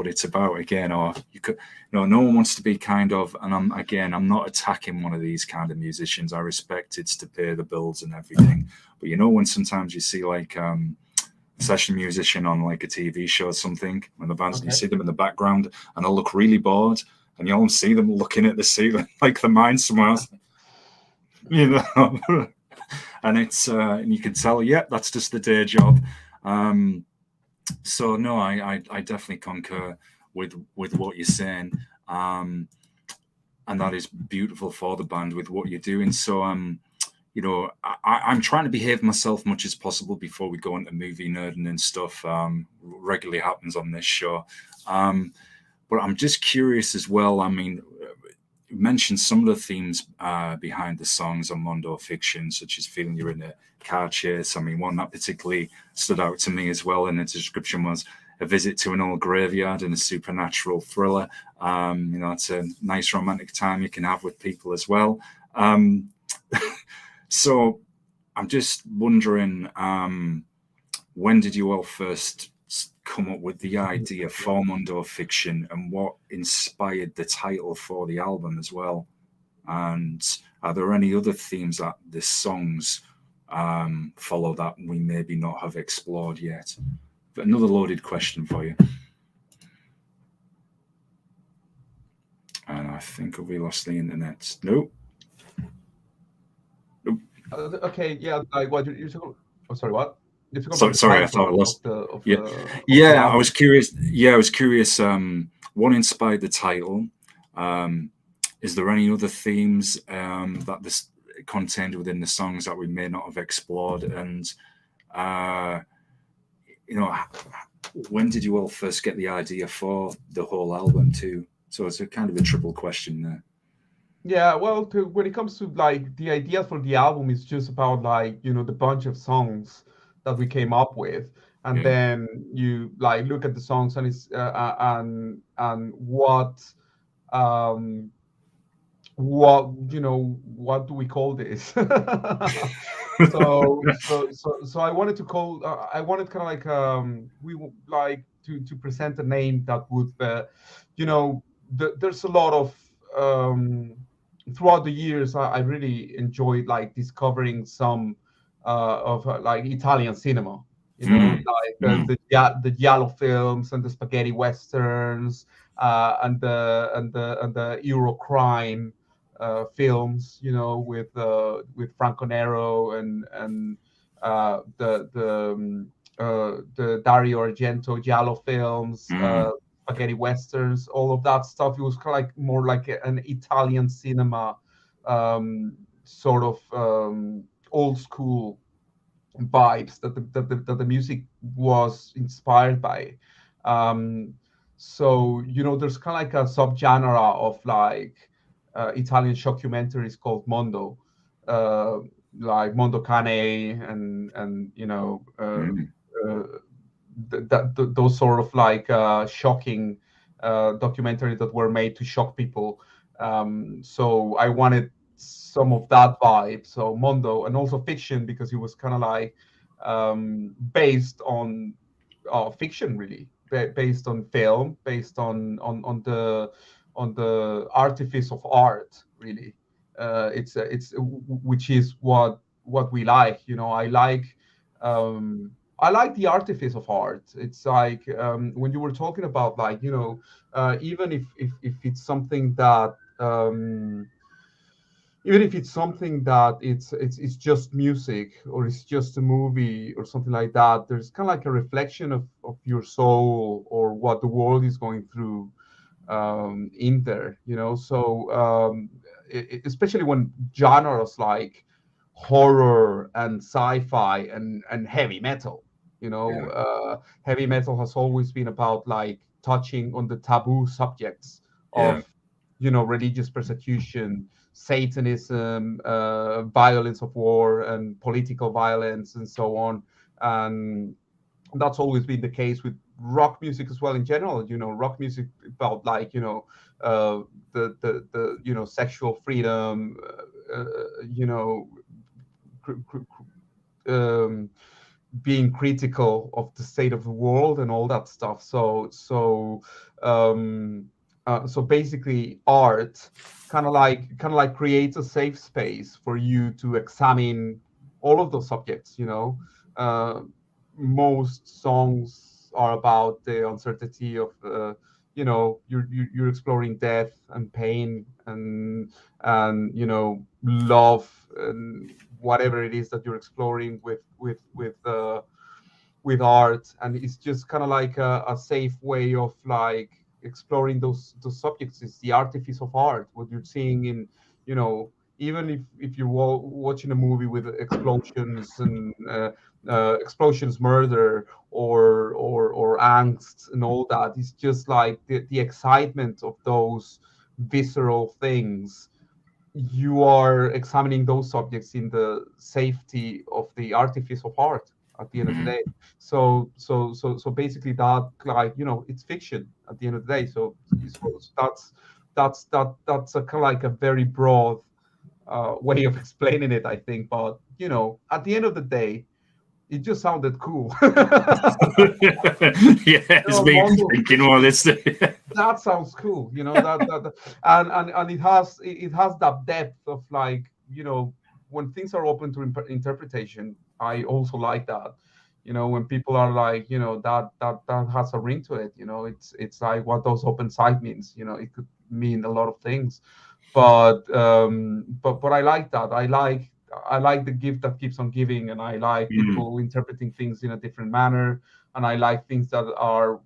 it's about. Again, or you could, no one wants to be kind of, and I'm not attacking one of these kind of musicians. I respect it's to pay the bills and everything, but when sometimes you see like session musician on like a TV show or something, when the bands, you Okay. see them in the background and they'll look really bored, and you all see them looking at the ceiling like the mind somewhere else, you know. And it's and you can tell, that's just the day job. So no, I definitely concur with what you're saying, and that is beautiful for the band with what you're doing. So I'm trying to behave myself much as possible before we go into movie nerding and stuff. Regularly happens on this show, but I'm just curious as well. I mean, you mentioned some of the themes behind the songs on Mondo Fiction, such as feeling you're in a car chase. I mean, one that particularly stood out to me as well in the description was a visit to an old graveyard and a supernatural thriller. It's a nice romantic time you can have with people as well. So I'm just wondering, when did you all first come up with the idea for Mondo Fiction and what inspired the title for the album as well? And are there any other themes that the songs follow that we maybe not have explored yet? But another loaded question for you. And I think we lost the internet. Nope. Okay, yeah, like what you talk. Oh, sorry, what? You talk So, about the sorry, I thought I title lost. of Yeah, the yeah. I album. was curious. Yeah, I was curious. What inspired the title? Is there any other themes that this contained within the songs that we may not have explored? And uh, you know, when did you all first get the idea for the whole album too? So it's a kind of a triple question there. Yeah, well, when it comes to like the idea for the album is just about like, the bunch of songs that we came up with, and Yeah. then you like look at the songs and it's and um what do we call this? So I wanted to call I wanted kind of like like to present a name that would you know there's a lot of throughout the years I really enjoyed like discovering some of like Italian cinema, Mm, like mm, the giallo films and the spaghetti westerns, and the Euro crime films, with Franco Nero and the Dario Argento giallo films, mm, spaghetti westerns, all of that stuff. It was kind of like more like an Italian cinema, sort of old school vibes that the music was inspired by. Um, so there's kind of like a subgenre of like Italian shockumentaries called Mondo, uh, like Mondo Cane and mm. those sort of like shocking documentaries that were made to shock people. So I wanted some of that vibe. So Mondo, and also fiction, because it was kind of like based on fiction, really, based on film, based on the artifice of art, really. It's which is what we like. I like the artifice of art. It's like when you were talking about like even if it's something that it's just music, or it's just a movie or something like that, there's kind of like a reflection of your soul or what the world is going through in there. So especially when genres like horror and sci-fi and heavy metal. Yeah. Heavy metal has always been about like touching on the taboo subjects Yeah. of religious persecution, Satanism, violence of war, and political violence, and so on. And that's always been the case with rock music as well in general. Rock music about like the sexual freedom, you know um, being critical of the state of the world and all that stuff. So basically, art kind of like creates a safe space for you to examine all of those subjects. Uh, Most songs are about the uncertainty of you're exploring death and pain and love and whatever it is that you're exploring with art. And it's just kind of like a safe way of like exploring those subjects. Is the artifice of art, what you're seeing in even if you're watching a movie with explosions and explosions, murder, or angst and all that. It's just like the excitement of those visceral things. You are examining those subjects in the safety of the artifice of art at the end of the Mm, day. So basically, that, like, it's fiction at the end of the day. So that's a kind of like a very broad way of explaining it, I think. But at the end of the day, It just sounded cool. Yeah, it's me Mondo, thinking all this. that sounds cool. And it has that depth of, like, when things are open to interpretation. I also like that. When people are like, that has a ring to it. It's like what those open sight means. It could mean a lot of things, but I like that. I like the gift that keeps on giving, and I like Mm, people interpreting things in a different manner, and I like things that are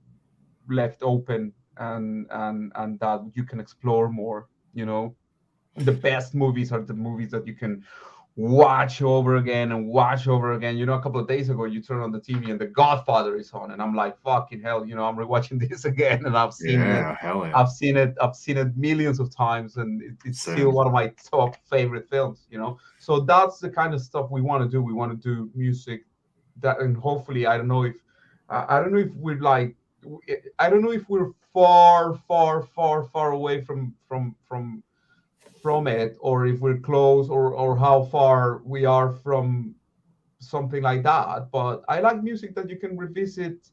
left open, and that you can explore more. The best movies are the movies that you can watch over again and watch over again. A couple of days ago, you turn on the TV and The Godfather is on, and I'm like, fucking hell, I'm rewatching this again, and I've seen it. yeah, hell yeah. I've seen it millions of times, and it's still Same. one of my top favorite films. So that's the kind of stuff we want to do. We want to do music that, and hopefully, I don't know if we're like, I don't know if we're far, far, far, far away from it, or if we're close, or how far we are from something like that. But I like music that you can revisit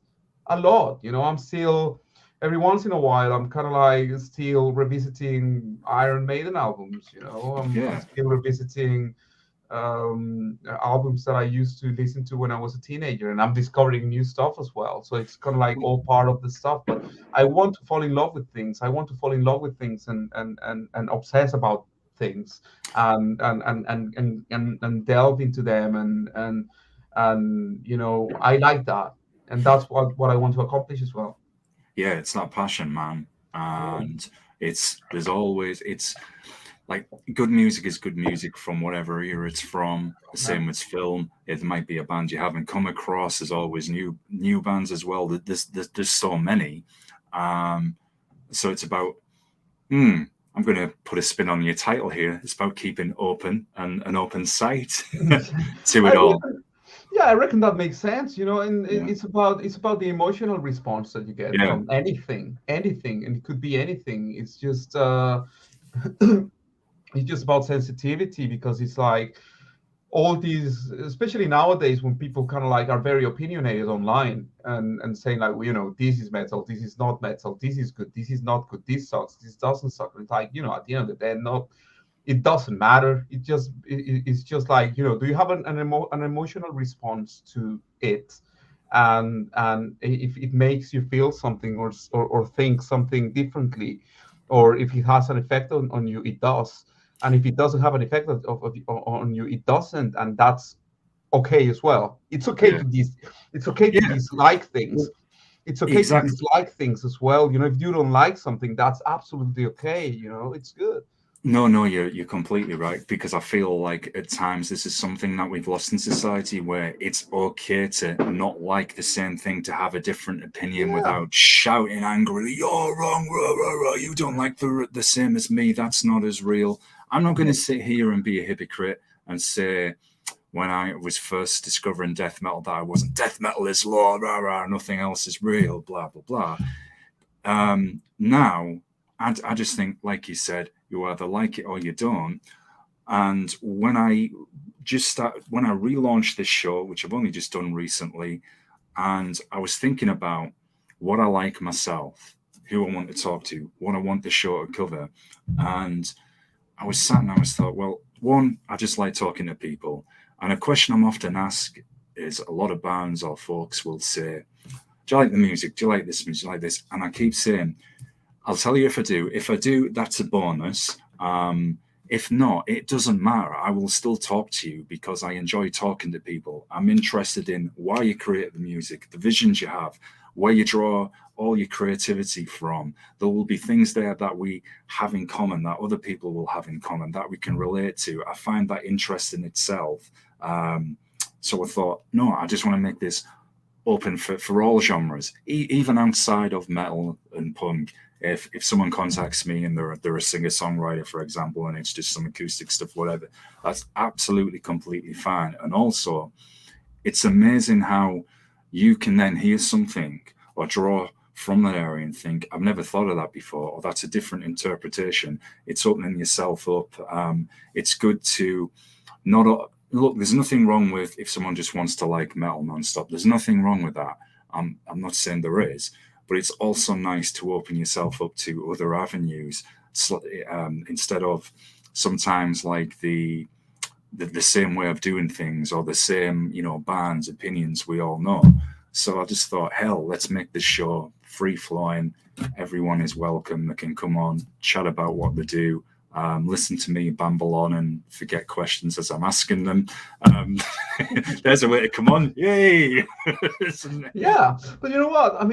a lot. I'm still, every once in a while, I'm kind of like still revisiting Iron Maiden albums. I'm Yeah. still revisiting albums that I used to listen to when I was a teenager, and I'm discovering new stuff as well. So it's kind of like all part of the stuff. But I want to fall in love with things. I want to fall in love with things, and obsess about things, and delve into them, and I like that, and that's what I want to accomplish as well. Yeah, it's that passion, man. Yeah. And it's like good music is good music from whatever era it's from. The Yeah. same with film. It might be a band you haven't come across. There's always new bands as well. There's so many. Um, so it's about I'm going to put a spin on your title here. It's about keeping open and an open sight to I it all. reckon, yeah, I reckon that makes sense, and Yeah, it's about the emotional response that you get yeah, from anything, and it could be anything. It's just about sensitivity, because it's like all these, especially nowadays, when people kind of like are very opinionated online, and saying like, well, this is metal, this is not metal, this is good, this is not good, this sucks, this doesn't suck. It's like, at the end of the day, not it doesn't matter. It's just like, do you have an emotional response to it, and if it makes you feel something, or think something differently, or if it has an effect on you, it does. And if it doesn't have an effect on you, it doesn't, and that's okay as well. yeah, It's okay to yeah. dislike Well, things. It's okay to exactly. dislike things as well. If you don't like something, that's absolutely okay. It's good. No, no, you're completely right, because I feel like at times this is something that we've lost in society, where it's okay to not like the same thing, to have a different opinion Yeah. without shouting angrily, "You're wrong, rah, rah, rah. You don't like the same as me. That's not as real." I'm not going to sit here and be a hypocrite and say when I was first discovering death metal that I wasn't. Death metal is law, rah, rah, nothing else is real, blah blah blah. Now, I just think, like you said, you either like it or you don't. And when I relaunched this show, which I've only just done recently, and I was thinking about what I like myself, who I want to talk to, what I want the show to cover, and I was sat and I was thought, well, one, I just like talking to people, and a question I'm often asked is, a lot of bands or folks will say, "Do you like the music? Do you like this music? Do you like this?" And I keep saying, I'll tell you if I do. If I do, that's a bonus. If not, it doesn't matter. I will still talk to you because I enjoy talking to people. I'm interested in why you create the music, the visions you have, where you draw all your creativity from. There will be things there that we have in common, that other people will have in common, that we can relate to. I find that interest in itself. So I thought, no, I just want to make this open for all genres, even outside of metal and punk. If someone contacts me and they're a singer songwriter, for example, and it's just some acoustic stuff, whatever, that's absolutely completely fine. And also, it's amazing how you can then hear something or draw from that area and think, I've never thought of that before, or that's a different interpretation. It's opening yourself up. It's good to not look, there's nothing wrong with if someone just wants to like metal nonstop. There's nothing wrong with that. I'm not saying there is, but it's also nice to open yourself up to other avenues, instead of sometimes like the same way of doing things or the same, bands, opinions we all know. So I just thought, hell, let's make this show free flowing. Everyone is welcome. They can come on, chat about what they do, listen to me bamble on and forget questions as I'm asking them. There's a way to come on. Yay! Yeah, but you know what? I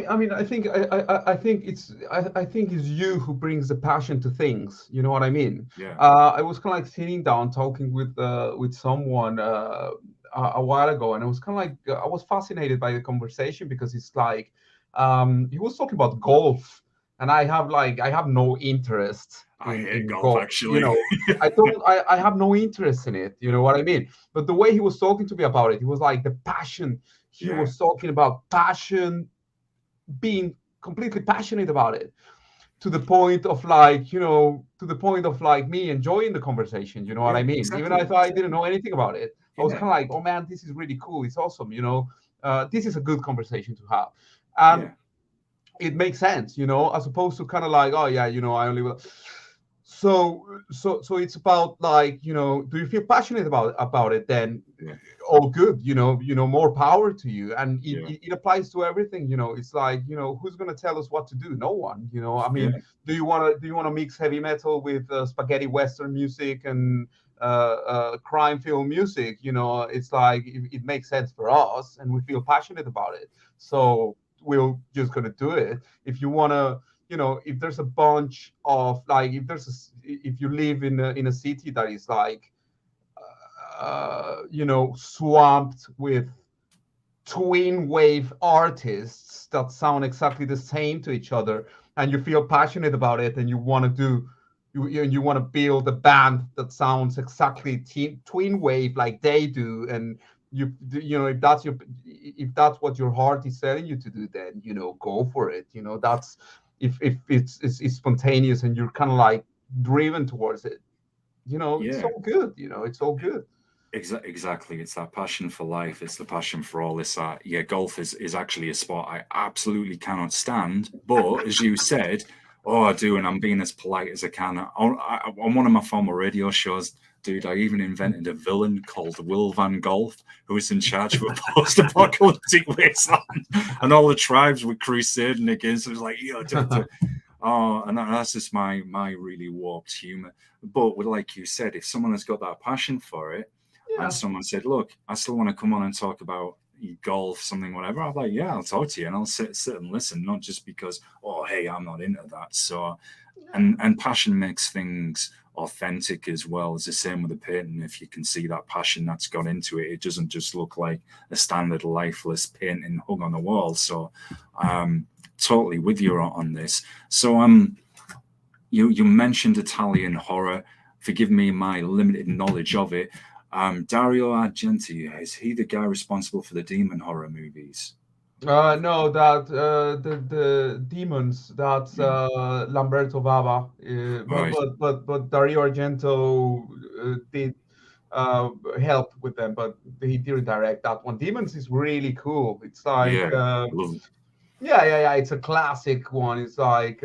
think I think it's you who brings the passion to things. You know what I mean? Yeah. I was kind of like sitting down talking with someone a while ago, and I was kind of like I was fascinated by the conversation because it's like he was talking about golf, and I have no interest I hate in golf, golf. actually. I have no interest in it. You know what I mean? But the way he was talking to me about it, he was like the passion. He Yeah. was talking about passion, being completely passionate about it, to the point of me enjoying the conversation. You know what Yeah, I mean? Even exactly. if I didn't know anything about it, I was Yeah. kind of like, oh man, this is really cool. It's awesome. This is a good conversation to have. Yeah. It makes sense, as opposed to kind of like, oh yeah, I only will. So it's about like, do you feel passionate about it? Then Yeah. all good, more power to you. And Yeah. it applies to everything. It's like, who's going to tell us what to do? No one. I mean, Yeah. do you want to mix heavy metal with spaghetti western music and crime film music? It's like it makes sense for us and we feel passionate about it, so we're just going to do it. If you want to, if there's a bunch of like, if you live in a city that is like swamped with twin wave artists that sound exactly the same to each other, and you feel passionate about it, and you want to you want to build a band that sounds exactly twin wave like they do, and if that's what your heart is telling you to do, then go for it. That's if it's spontaneous and you're kind of like driven towards it. It's Yeah. all good. It's all good. Exactly. It's that passion for life. It's the passion for all this. Yeah, golf is actually a sport I absolutely cannot stand. But as you said, oh, I do, and I'm being as polite as I can. On one of my former radio shows, dude, I even invented a villain called Will Van Golf, who was in charge of a post-apocalyptic wasteland, and all the tribes were crusading against. It was like, oh, and that's just my really warped humor. But like you said, if someone has got that passion for it, Yeah. and someone said, look, I still want to come on and talk about golf, something, whatever, I'm like, yeah, I'll talk to you and I'll sit and listen, not just because, oh, hey, I'm not into that. So, and passion makes things authentic as well. It's the same with the painting. If you can see that passion that's gone into it, it doesn't just look like a standard lifeless painting hung on the wall. So, totally with you on this. So, you mentioned Italian horror. Forgive me my limited knowledge of it. Dario Argento, is he the guy responsible for the demon horror movies? No, that the demons. That's Lamberto Bava. Right. But Dario Argento did help with them, but he didn't direct that one. Demons is really cool. It's like Yeah. Love it. yeah. It's a classic one. It's like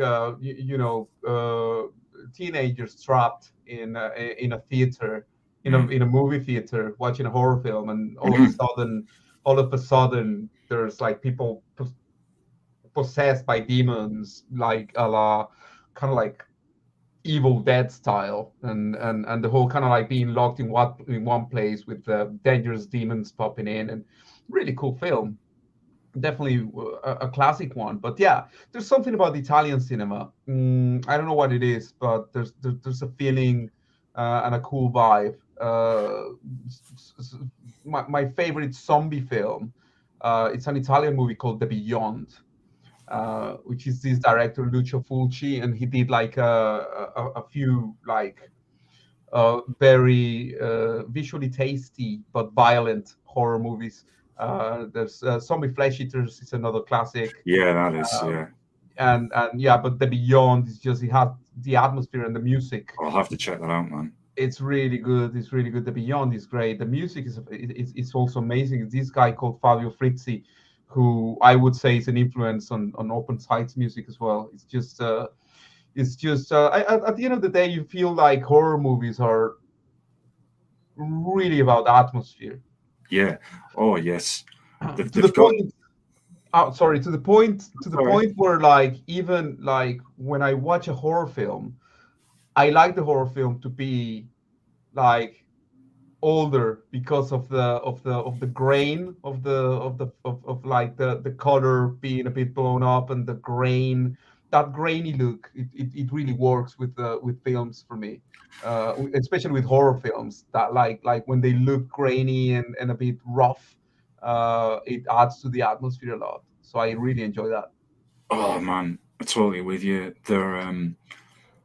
teenagers trapped in a theater, in a movie theater, watching a horror film, and all of a sudden, there's like people possessed by demons, like a la kind of like Evil Dead style, and the whole kind of like being locked in one place with dangerous demons popping in, and really cool film. Definitely a classic one. But yeah, there's something about Italian cinema. I don't know what it is, but there's a feeling and a cool vibe. My favorite zombie film. It's an Italian movie called The Beyond, which is this director Lucio Fulci, and he did like a few like very visually tasty but violent horror movies. There's Zombie Flesh Eaters is another classic, Yeah, that is. um, Yeah. and yeah, but The Beyond is just, it has the atmosphere and the music. I'll have to check that out, man. It's really good. It's really good. The Beyond is great. The music is also amazing. This guy called Fabio Frizzi, who I would say is an influence on Opensight's music as well. At the end of the day, you feel like horror movies are really about atmosphere. Yeah. Oh yes. To the They've got. point, sorry, to the Sorry. point where like even like when I watch a horror film, I like the horror film to be like older because of the grain of like the color being a bit blown up and the grain, that grainy look, it really works with films for me, especially with horror films that like when they look grainy and a bit rough, it adds to the atmosphere a lot, so I really enjoy that. Oh man, I'm totally with you.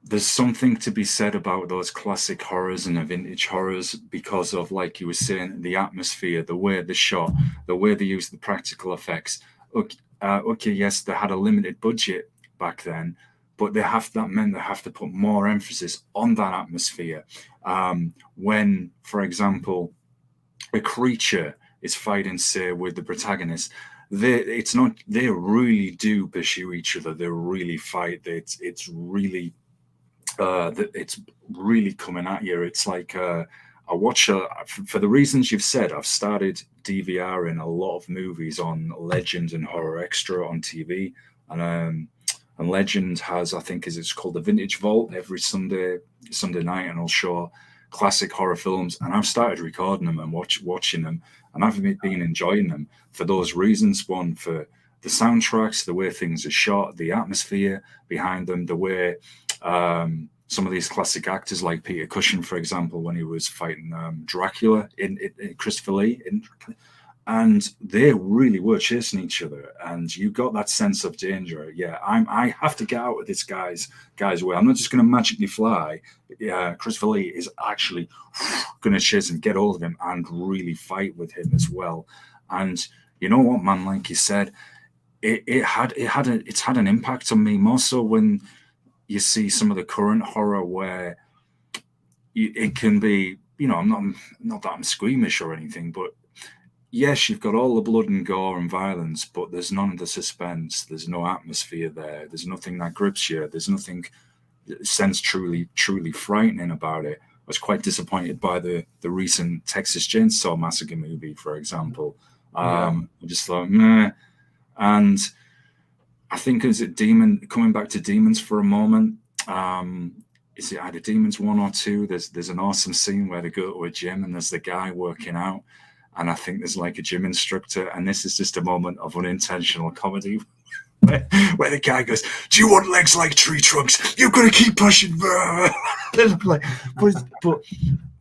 There's something to be said about those classic horrors and the vintage horrors because of, like you were saying, the atmosphere, the way they shot, the way they used the practical effects. Okay, yes, they had a limited budget back then, but that meant they have to put more emphasis on that atmosphere. When, for example, a creature is fighting, say, with the protagonist, they really do pursue each other. They really fight. It's really coming at you. It's like I watch for the reasons you've said. I've started DVRing a lot of movies on Legend and Horror Extra on TV, and Legend has, I think, is it's called the Vintage Vault every Sunday night, and I'll show classic horror films. And I've started recording them and watching them, and I've been enjoying them for those reasons. One, for the soundtracks, the way things are shot, the atmosphere behind them, the way some of these classic actors like Peter Cushing, for example, when he was fighting Dracula in Christopher Lee, and they really were chasing each other, and you got that sense of danger. Yeah, I have to get out of this guy's way. I'm not just going to magically fly. Christopher Lee is actually going to chase and get hold of him and really fight with him as well. And you know what, man? Like you said, it's had an impact on me more so when you see some of the current horror where it can be, I'm not that I'm squeamish or anything, but yes, you've got all the blood and gore and violence, but there's none of the suspense. There's no atmosphere there. There's nothing that grips you. There's nothing that sounds truly frightening about it. I was quite disappointed by the recent Texas Chainsaw Massacre movie, for example. Yeah. I just thought, meh. And I think coming back to Demons for a moment. Is it either Demons 1 or 2? There's an awesome scene where they go to a gym and there's the guy working out, and I think there's like a gym instructor, and this is just a moment of unintentional comedy where the guy goes, "Do you want legs like tree trunks? You've got to keep pushing." but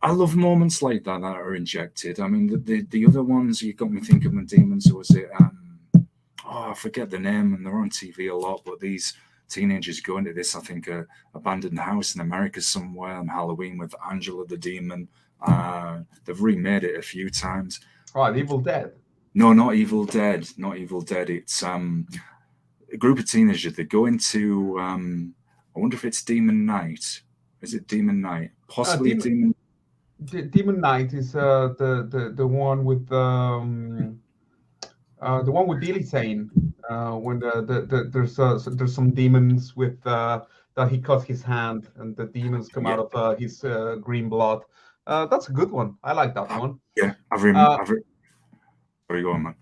I love moments like that are injected. I mean, the other ones you got me thinking with Demons, was it? I forget the name, and they're on TV a lot, but these teenagers go into this, I think, abandoned house in America somewhere on Halloween with Angela the Demon. They've remade it a few times. Oh, Evil Dead. No, not Evil Dead. Not Evil Dead. It's a group of teenagers. They go into, I wonder if it's Demon Night. Is it Demon Night? Possibly Demon. Demon Knight is the one with the one with Billy Zane, when there's some demons with that he cuts his hand and the demons come out of his green blood. That's a good one. I like that one. Yeah, Sorry, go on, man.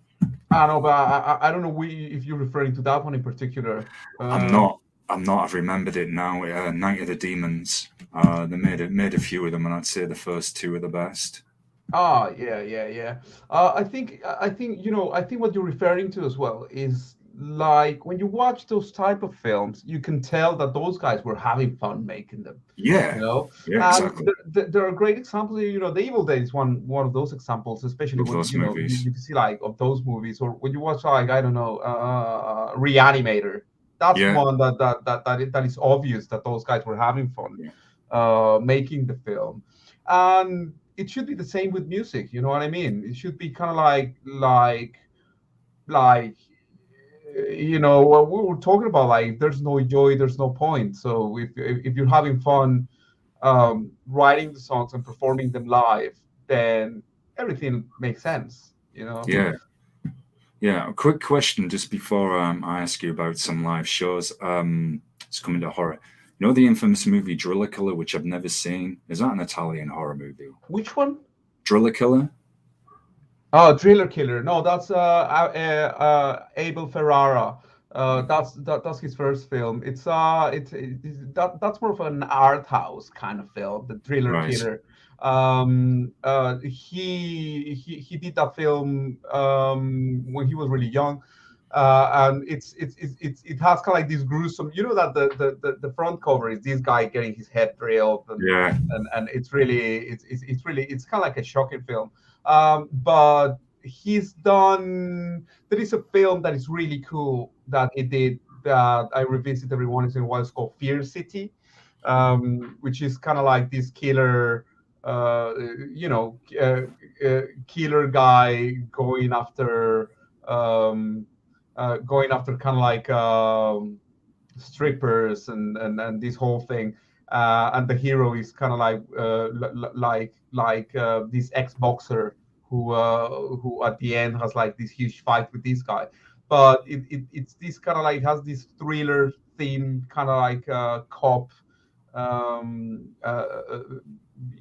I know, but I don't know if you're referring to that one in particular. I'm not. I've remembered it now. Night of the Demons. They made a few of them, and I'd say the first two are the best. Yeah. I think what you're referring to as well is like when you watch those type of films, you can tell that those guys were having fun making them. Yeah, exactly. There are great examples. The Evil Dead is one of those examples, especially when you can see like of those movies, or when you watch like I don't know, Reanimator. That's one that is obvious that those guys were having fun making the film, and it should be the same with music. You know what I mean? It should be kind of like what we were talking about, like there's no joy, there's no point. So if you're having fun writing the songs and performing them live, then everything makes sense, you know. Yeah. Yeah, a quick question just before I ask you about some live shows. It's coming to horror. You know the infamous movie Driller Killer, which I've never seen? Is that an Italian horror movie? Which one? Driller Killer? Oh, Driller Killer. No, that's Abel Ferrara. That's his first film. That's more of an art house kind of film, the Driller Right, Killer. He did that film when he was really young, and it has kind of like this gruesome. You know that the front cover is this guy getting his head drilled, yeah, and it's kind of like a shocking film. But he's done. There is a film that is really cool that he did that I revisit every once in a while. It's called Fear City, which is kind of like this killer, uh, you know, killer guy um, going after kind of like strippers and this whole thing. And the hero is kind of like this ex-boxer who at the end has like this huge fight with this guy. But it's this kind of like has this thriller theme, kind of like cop, um, uh, uh,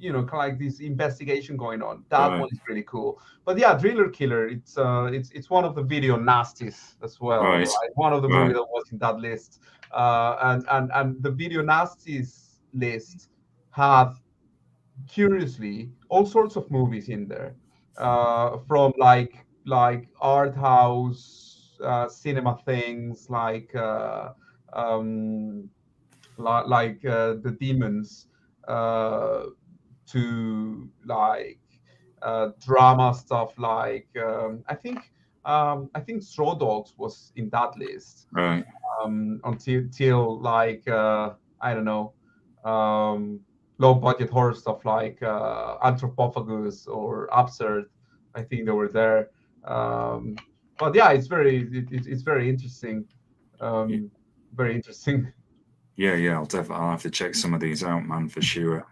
kind of like this investigation going on. That right, one is really cool. But yeah, Driller Killer. It's one of the video nasties as well. right, Right? One of the movies right, that was in that list. And the video nasties list had curiously all sorts of movies in there, from like art house cinema things um, the Demons, uh, to like drama stuff like I think Straw Dogs was in that list, right. until till like I don't know, um, low budget horror stuff like Anthropophagus or Absurd. I think they were there. But yeah, it's very interesting. Um, Very interesting. Yeah, yeah. I'll have to check some of these out, man, for sure.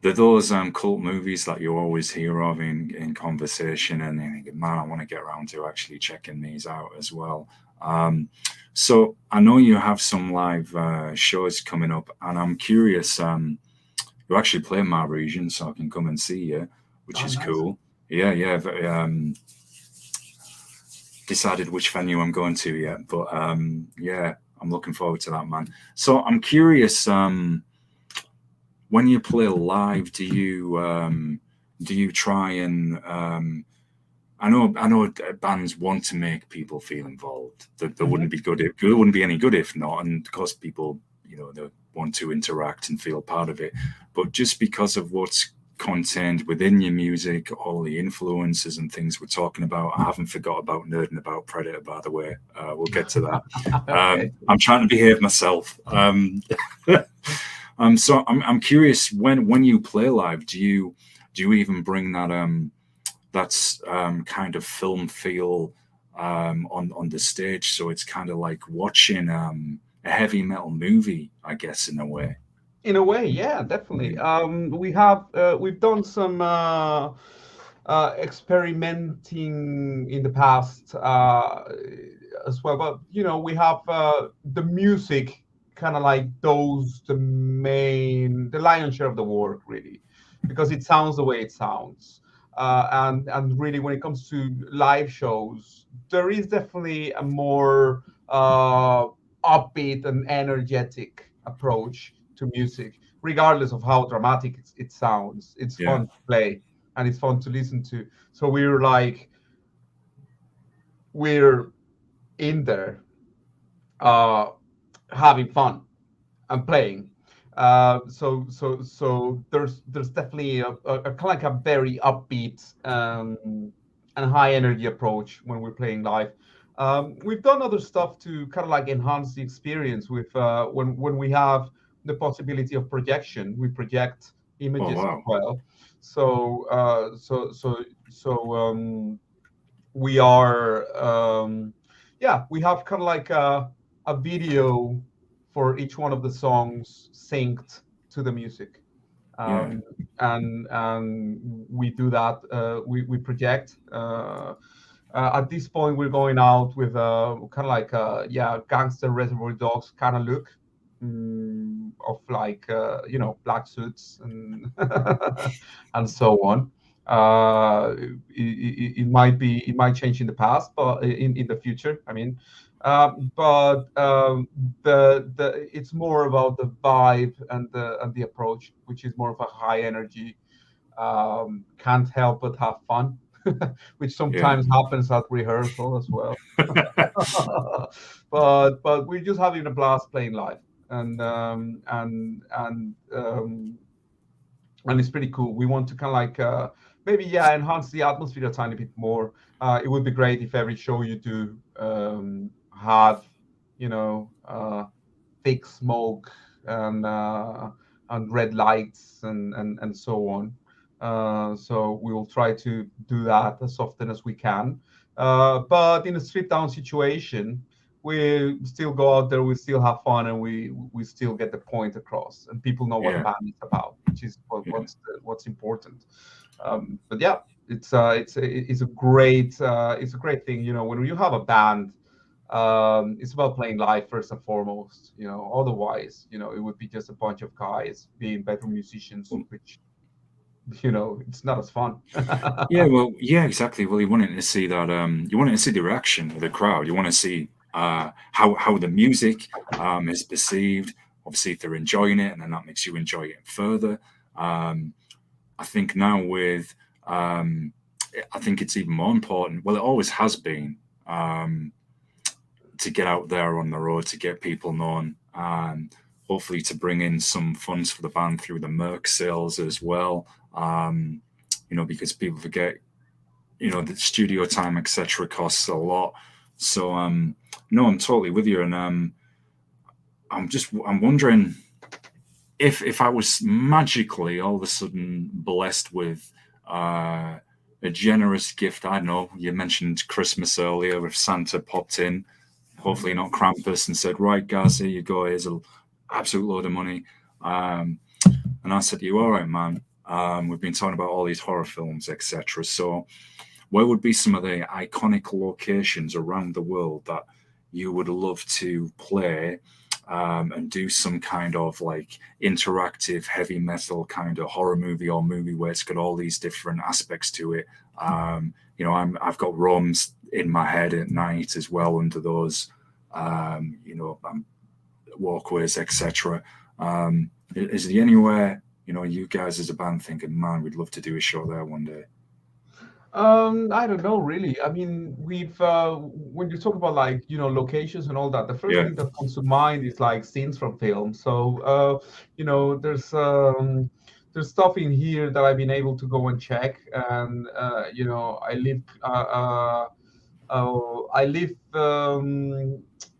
They're those cult movies that you always hear of in conversation, and you think, man, I want to get around to actually checking these out as well. Um, so I know you have some live shows coming up, and I'm curious. You actually play in my region, so I can come and see you, which Oh, is nice. cool. Yeah, yeah. Decided which venue I'm going to yet, but yeah, I'm looking forward to that, man. So I'm curious. When you play live, do you try and I know bands want to make people feel involved. That Mhm. wouldn't be good. It wouldn't be any good if not. And of course, people they want to interact and feel part of it. But just because of what's contained within your music, all the influences and things we're talking about, I haven't forgot about nerding about Predator. By the way, we'll get to that. Okay. I'm trying to behave myself. So I'm curious when you play live, do you even bring that's kind of film feel on the stage? So it's kind of like watching a heavy metal movie, I guess, in a way. In a way, yeah, definitely. Yeah. We've done some experimenting in the past as well, but we have the music kind of like those the lion's share of the work, really, because it sounds the way it sounds. And really, when it comes to live shows, there is definitely a more upbeat and energetic approach to music, regardless of how dramatic it sounds. It's Yeah. fun to play and it's fun to listen to. So we're in there, uh, having fun and playing. So there's definitely a kind of like a very upbeat and high energy approach when we're playing live. We've done other stuff to kind of like enhance the experience with when we have the possibility of projection. We project Oh images as wow. well. So we are, yeah, we have kind of like a video for each one of the songs synced to the music. Yeah. And we do that. We project. At this point, we're going out with kind of like gangster Reservoir Dogs kind of look, of like black suits and and so on. It might change in the past, but in the future, I mean. But the it's more about the vibe and the approach, which is more of a high energy, can't help but have fun, which Yeah. sometimes happens at rehearsal as well. But we're just having a blast playing live, and it's pretty cool. We want to kind of like maybe enhance the atmosphere a tiny bit more. It would be great if every show you do had thick smoke and red lights and so on. So we will try to do that as often as we can. But in a stripped down situation, we still go out there, we still have fun, and we still get the point across, and people know what the Yeah. band is about, which is Yeah. what's important. But yeah, it's a great thing. When you have a band, it's about playing live first and foremost. Otherwise, it would be just a bunch of guys being better musicians, which it's not as fun. Yeah, well, yeah, exactly. Well, you wanted to see that. You wanted to see the reaction of the crowd. You want to see how the music is perceived. Obviously, if they're enjoying it, and then that makes you enjoy it further. I think now with, I think it's even more important. Well, it always has been, to get out there on the road, to get people known, and hopefully to bring in some funds for the band through the merch sales as well. Because people forget, the studio time, etc., costs a lot. So, no, I'm totally with you, and I'm wondering if I was magically all of a sudden blessed with a generous gift. I don't know. You mentioned Christmas earlier, if Santa popped in, hopefully not Krampus, and said, "Right, guys, here you go. Here's an absolute load of money." And I said to you, "All right, man. We've been talking about all these horror films, etc. So, where would be some of the iconic locations around the world that you would love to play and do some kind of like interactive heavy metal kind of horror movie or movie where it's got all these different aspects to it?" I've got Rome's in my head at night as well under those, walkways, etc. Is there anywhere, you guys as a band thinking, "Man, we'd love to do a show there one day"? I don't know, really. I mean, we've when you talk about like locations and all that, the first Yeah. thing that comes to mind is like scenes from film. So there's stuff in here that I've been able to go and check, and I live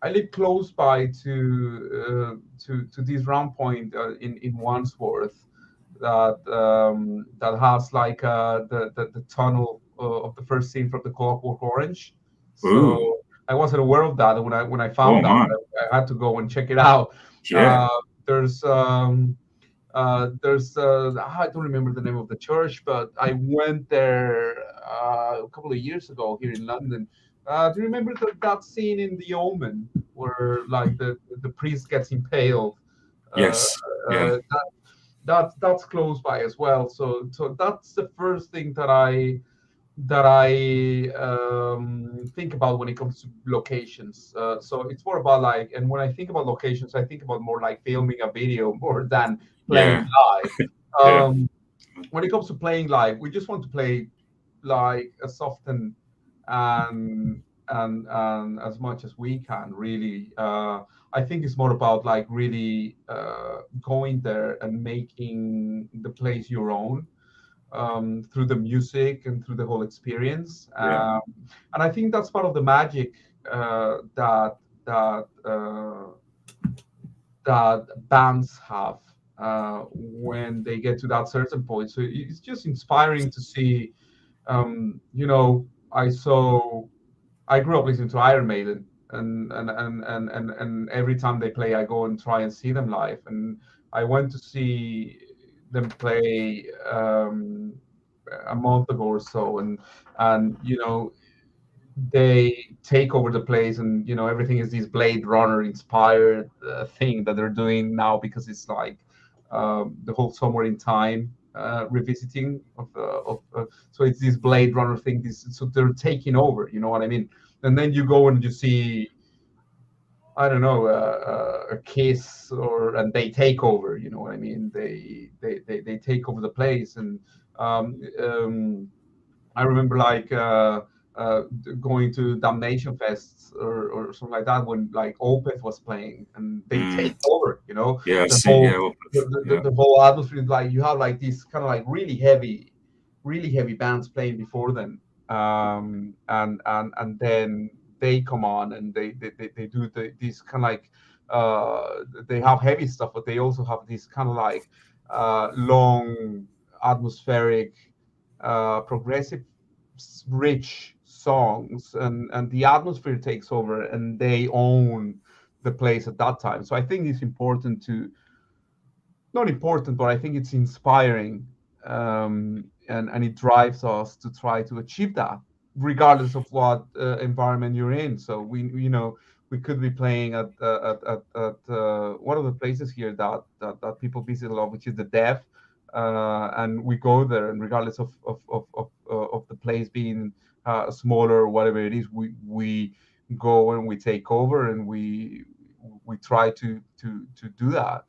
I live close by to this round point in Wandsworth that has like the tunnel of the first scene from the Clockwork Orange. Ooh. So I wasn't aware of that, and when I Oh found out, man. I had to go and check it out. Yeah. There's I don't remember the name of the church, but I went there a couple of years ago here in London. Do you remember that scene in The Omen where like the priest gets impaled? Uh, Yes. Yeah. uh, that's close by as well. So that's the first thing that I think about when it comes to locations. So it's more about like, and when I think about locations, I think about more like filming a video more than playing Yeah. live. Yeah. When it comes to playing live, we just want to play like as often and as much as we can, really. I think it's more about like really going there and making the place your own, through the music and through the whole experience. Yeah. And I think that's part of the magic that that bands have when they get to that certain point. So it's just inspiring to see. I grew up listening to Iron Maiden, and every time they play, I go and try and see them live. And I went to see them play a month ago or so, and they take over the place, and everything is this Blade Runner inspired thing that they're doing now, because it's like the whole Somewhere in Time revisiting of so it's this Blade Runner thing. So they're taking over. You know what I mean? And then you go and you see, I don't know, a Kiss, and they take over. You know what I mean? They take over the place. And um, um, I remember like uh, going to Damnation Fests or something like that, when like Opeth was playing, and they Mm. take over. Yeah, I The see. whole Yeah, yeah. the whole atmosphere. Like you have like these kind of like really heavy bands playing before them, and then they come on, and they do these kind of like they have heavy stuff, but they also have these kind of like long atmospheric progressive rich songs, and the atmosphere takes over, and they own the place at that time. So I think it's important to not important, but I think it's inspiring, and it drives us to try to achieve that, regardless of what environment you're in. So we could be playing at one of the places here that people visit a lot, which is the Dev, and we go there, and regardless of the place being smaller or whatever it is, we go and we take over, and we try to do that.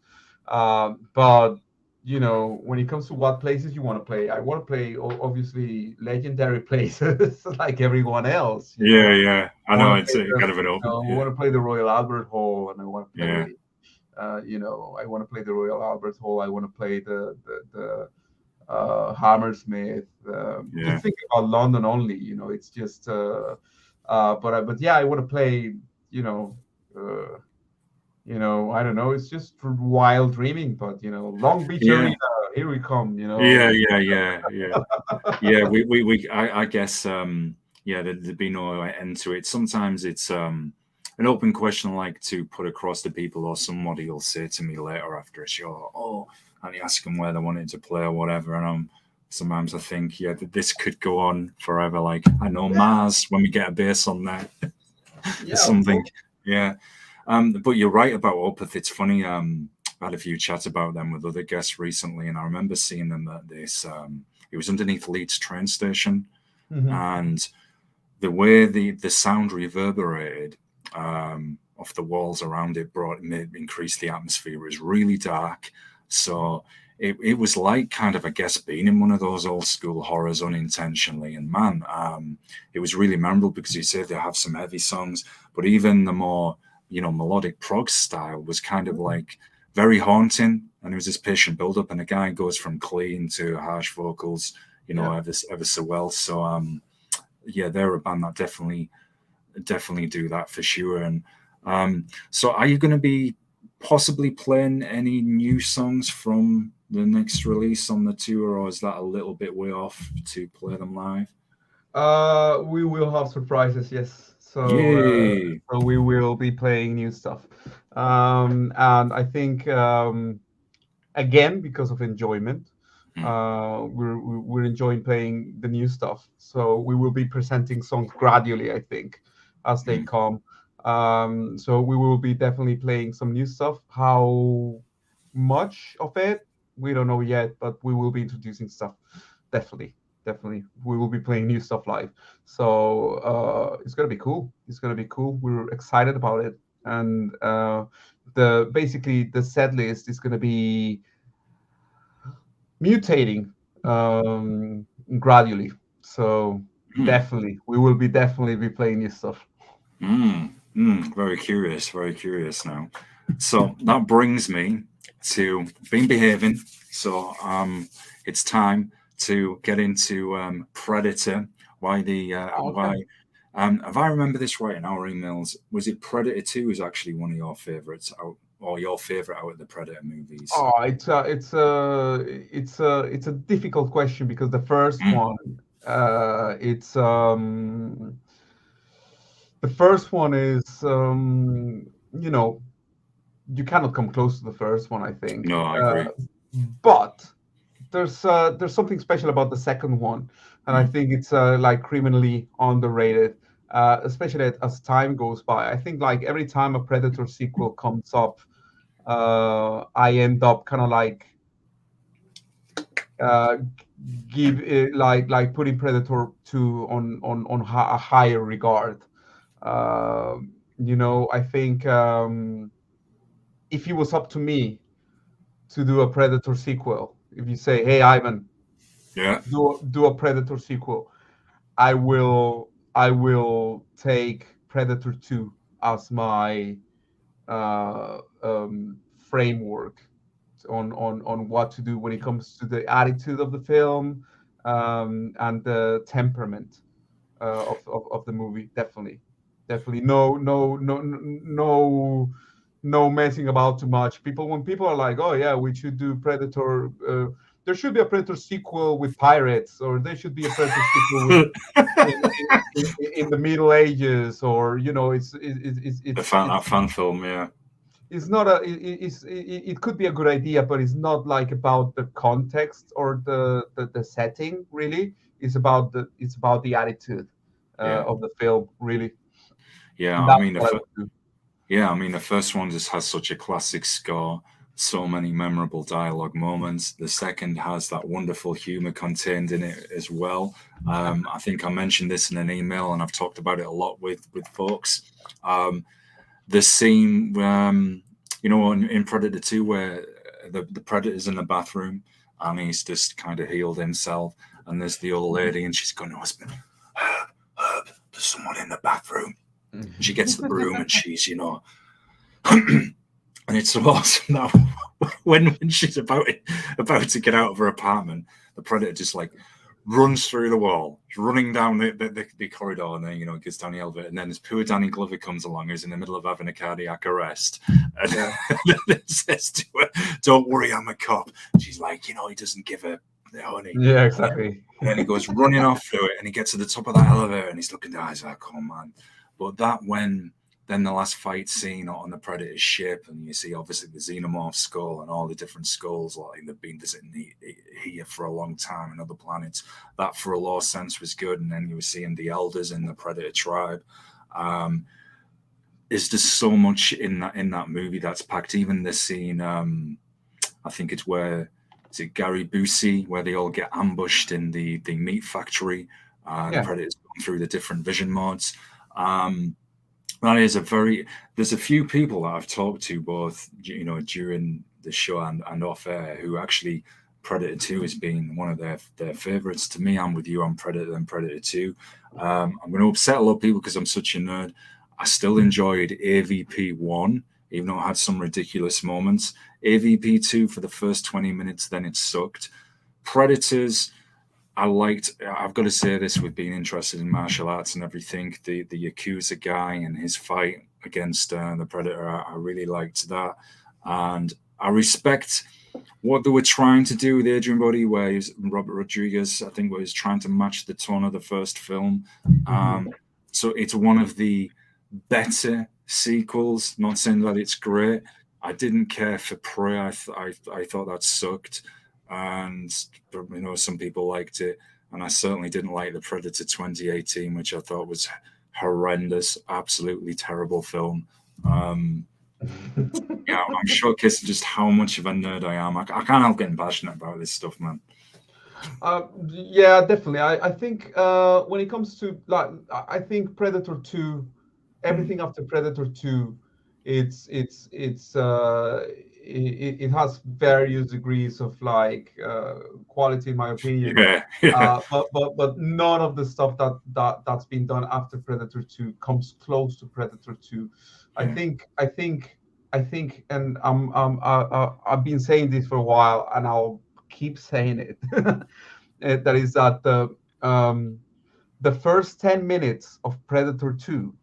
But when it comes to what places you want to play, I want to play obviously legendary places like everyone else. Yeah, yeah. I I know want to it's play kind of an open. I Yeah, want to play the Royal Albert Hall, and I want to yeah, play. I want to play the Royal Albert Hall. I want to play the Hammersmith. yeah, Just think about London only. It's just. But yeah, I want to play. You know. Uh, I don't know. It's just wild dreaming, but Long Beach yeah, Arena, here we come. yeah, yeah, yeah, yeah. Yeah, I guess, yeah, there'd be no end to it. Sometimes it's an open question I like to put across to people, or somebody will say to me later after a show, oh, and you ask them where they wanted to play or whatever, and sometimes I think, yeah, this could go on forever. Like, I know Mars, when we get a bass on that, or Yeah, of something. course. Yeah. But you're right about Opeth. It's funny. I had a few chats about them with other guests recently, and I remember seeing them at this. It was underneath Leeds train station, Hmm. and the way the sound reverberated off the walls around it increased the atmosphere. It was really dark, so it was like kind of, I guess, being in one of those old school horrors unintentionally. And man, it was really memorable, because you say they have some heavy songs, but even the more melodic prog style was kind of like very haunting, and it was this patient build up, and the guy goes from clean to harsh vocals, Yeah. ever so well. So yeah, they're a band that definitely do that for sure. And so are you going to be possibly playing any new songs from the next release on the tour, or is that a little bit way off to play them live? We will have surprises, yes. Yay! So we will be playing new stuff, and I think again, because of enjoyment, Mm, we're enjoying playing the new stuff. So we will be presenting songs gradually, I think, as they mm, come. So we will be definitely playing some new stuff. How much of it, we don't know yet, but we will be introducing stuff. Definitely, definitely, we will be playing new stuff live. So it's gonna be cool. It's gonna be cool. We're excited about it, and basically the set list is gonna be mutating gradually. So mm, definitely, we will be definitely be playing new stuff. very curious now. So that brings me to Been Behaving. So it's time to get into Predator. Why the Okay. why if I remember this right in our emails, was it Predator 2 is actually one of your favorites out, or your favorite out of the Predator movies? Oh, it's a difficult question, because the first Mm, one, it's The first one is, you know, you cannot come close to the first one, I think. No, I agree. But there's something special about the second one, and I Mm. think it's like criminally underrated, especially as time goes by. I think like every time a Predator sequel comes up, I end up kind of like uh, give it like putting Predator 2 on a higher regard. I think if it was up to me to do a Predator sequel, if you say, "Hey, Ivan, Yeah, do a Predator sequel," I will take Predator 2 as my framework on what to do when it comes to the attitude of the film, and the temperament of the movie. Definitely no messing about too much. When people are like, oh yeah, we should do Predator, there should be a Predator sequel with pirates, or there should be a Predator sequel with in the Middle Ages, or a fan film. Yeah, it's not a it could be a good idea, but it's not like about the context or the setting. Really, it's about the attitude yeah, of the film, really. yeah. And I that's mean, what I would do. the first one just has such a classic score, so many memorable dialogue moments. The second has that wonderful humor contained in it as well. I think I mentioned this in an email, and I've talked about it a lot with folks. Um, the scene, in Predator 2, where the Predator's in the bathroom and he's just kind of healed himself, and there's the old lady, and she's going to husband, Herb, there's someone in the bathroom. And she gets the broom, and she's, and it's so awesome that when she's about to get out of her apartment, the Predator just like runs through the wall, running down the corridor, and then gets down the elevator, and then this poor Danny Glover comes along, who's in the middle of having a cardiac arrest, and Yeah, then says to her, "Don't worry, I'm a cop." She's like, he doesn't give a honey. yeah, exactly. And then he goes running off through it, and he gets to the top of that elevator, and he's looking down. He's like, "Oh man!" But then the last fight scene on the Predator's ship, and you see obviously the xenomorph skull and all the different skulls, like they've been visiting here for a long time and other planets. That, for a law sense, was good. And then you were seeing the elders in the Predator tribe. Um, there's just so much in that movie that's packed. Even the scene, I think it's where is it Gary Busey, where they all get ambushed in the meat factory. The Yeah, Predator's going through the different vision modes. Um, that is a very. There's a few people that I've talked to both, during the show and off air, who actually Predator 2 has been one of their favorites. To me, I'm with you on Predator and Predator 2. I'm going to upset a lot of people because I'm such a nerd. I still enjoyed AVP 1, even though it had some ridiculous moments. AVP 2 for the first 20 minutes, then it sucked. Predators, I've got to say this, with being interested in martial arts and everything, the Yakuza guy and his fight against the Predator, I really liked that. And I respect what they were trying to do with Adrian Brody, where he's Robert Rodriguez, I think, was trying to match the tone of the first film. hmm So it's one of the better sequels. Not saying that it's great. I didn't care for Prey. I thought that sucked, and some people liked it, and I certainly didn't like the Predator 2018, which I thought was horrendous, absolutely terrible film. Um, yeah, I'm showcasing just how much of a nerd I am. I can't help getting passionate about this stuff, man. yeah, definitely. I think when it comes to like, I think Predator 2, Mm. everything after Predator 2, it has various degrees of like quality, in my opinion. Yeah, yeah, But none of the stuff that's been done after Predator 2 comes close to Predator 2. I yeah. think I think I think, and I've been saying this for a while, and I'll keep saying it. That is that the first 10 minutes of Predator 2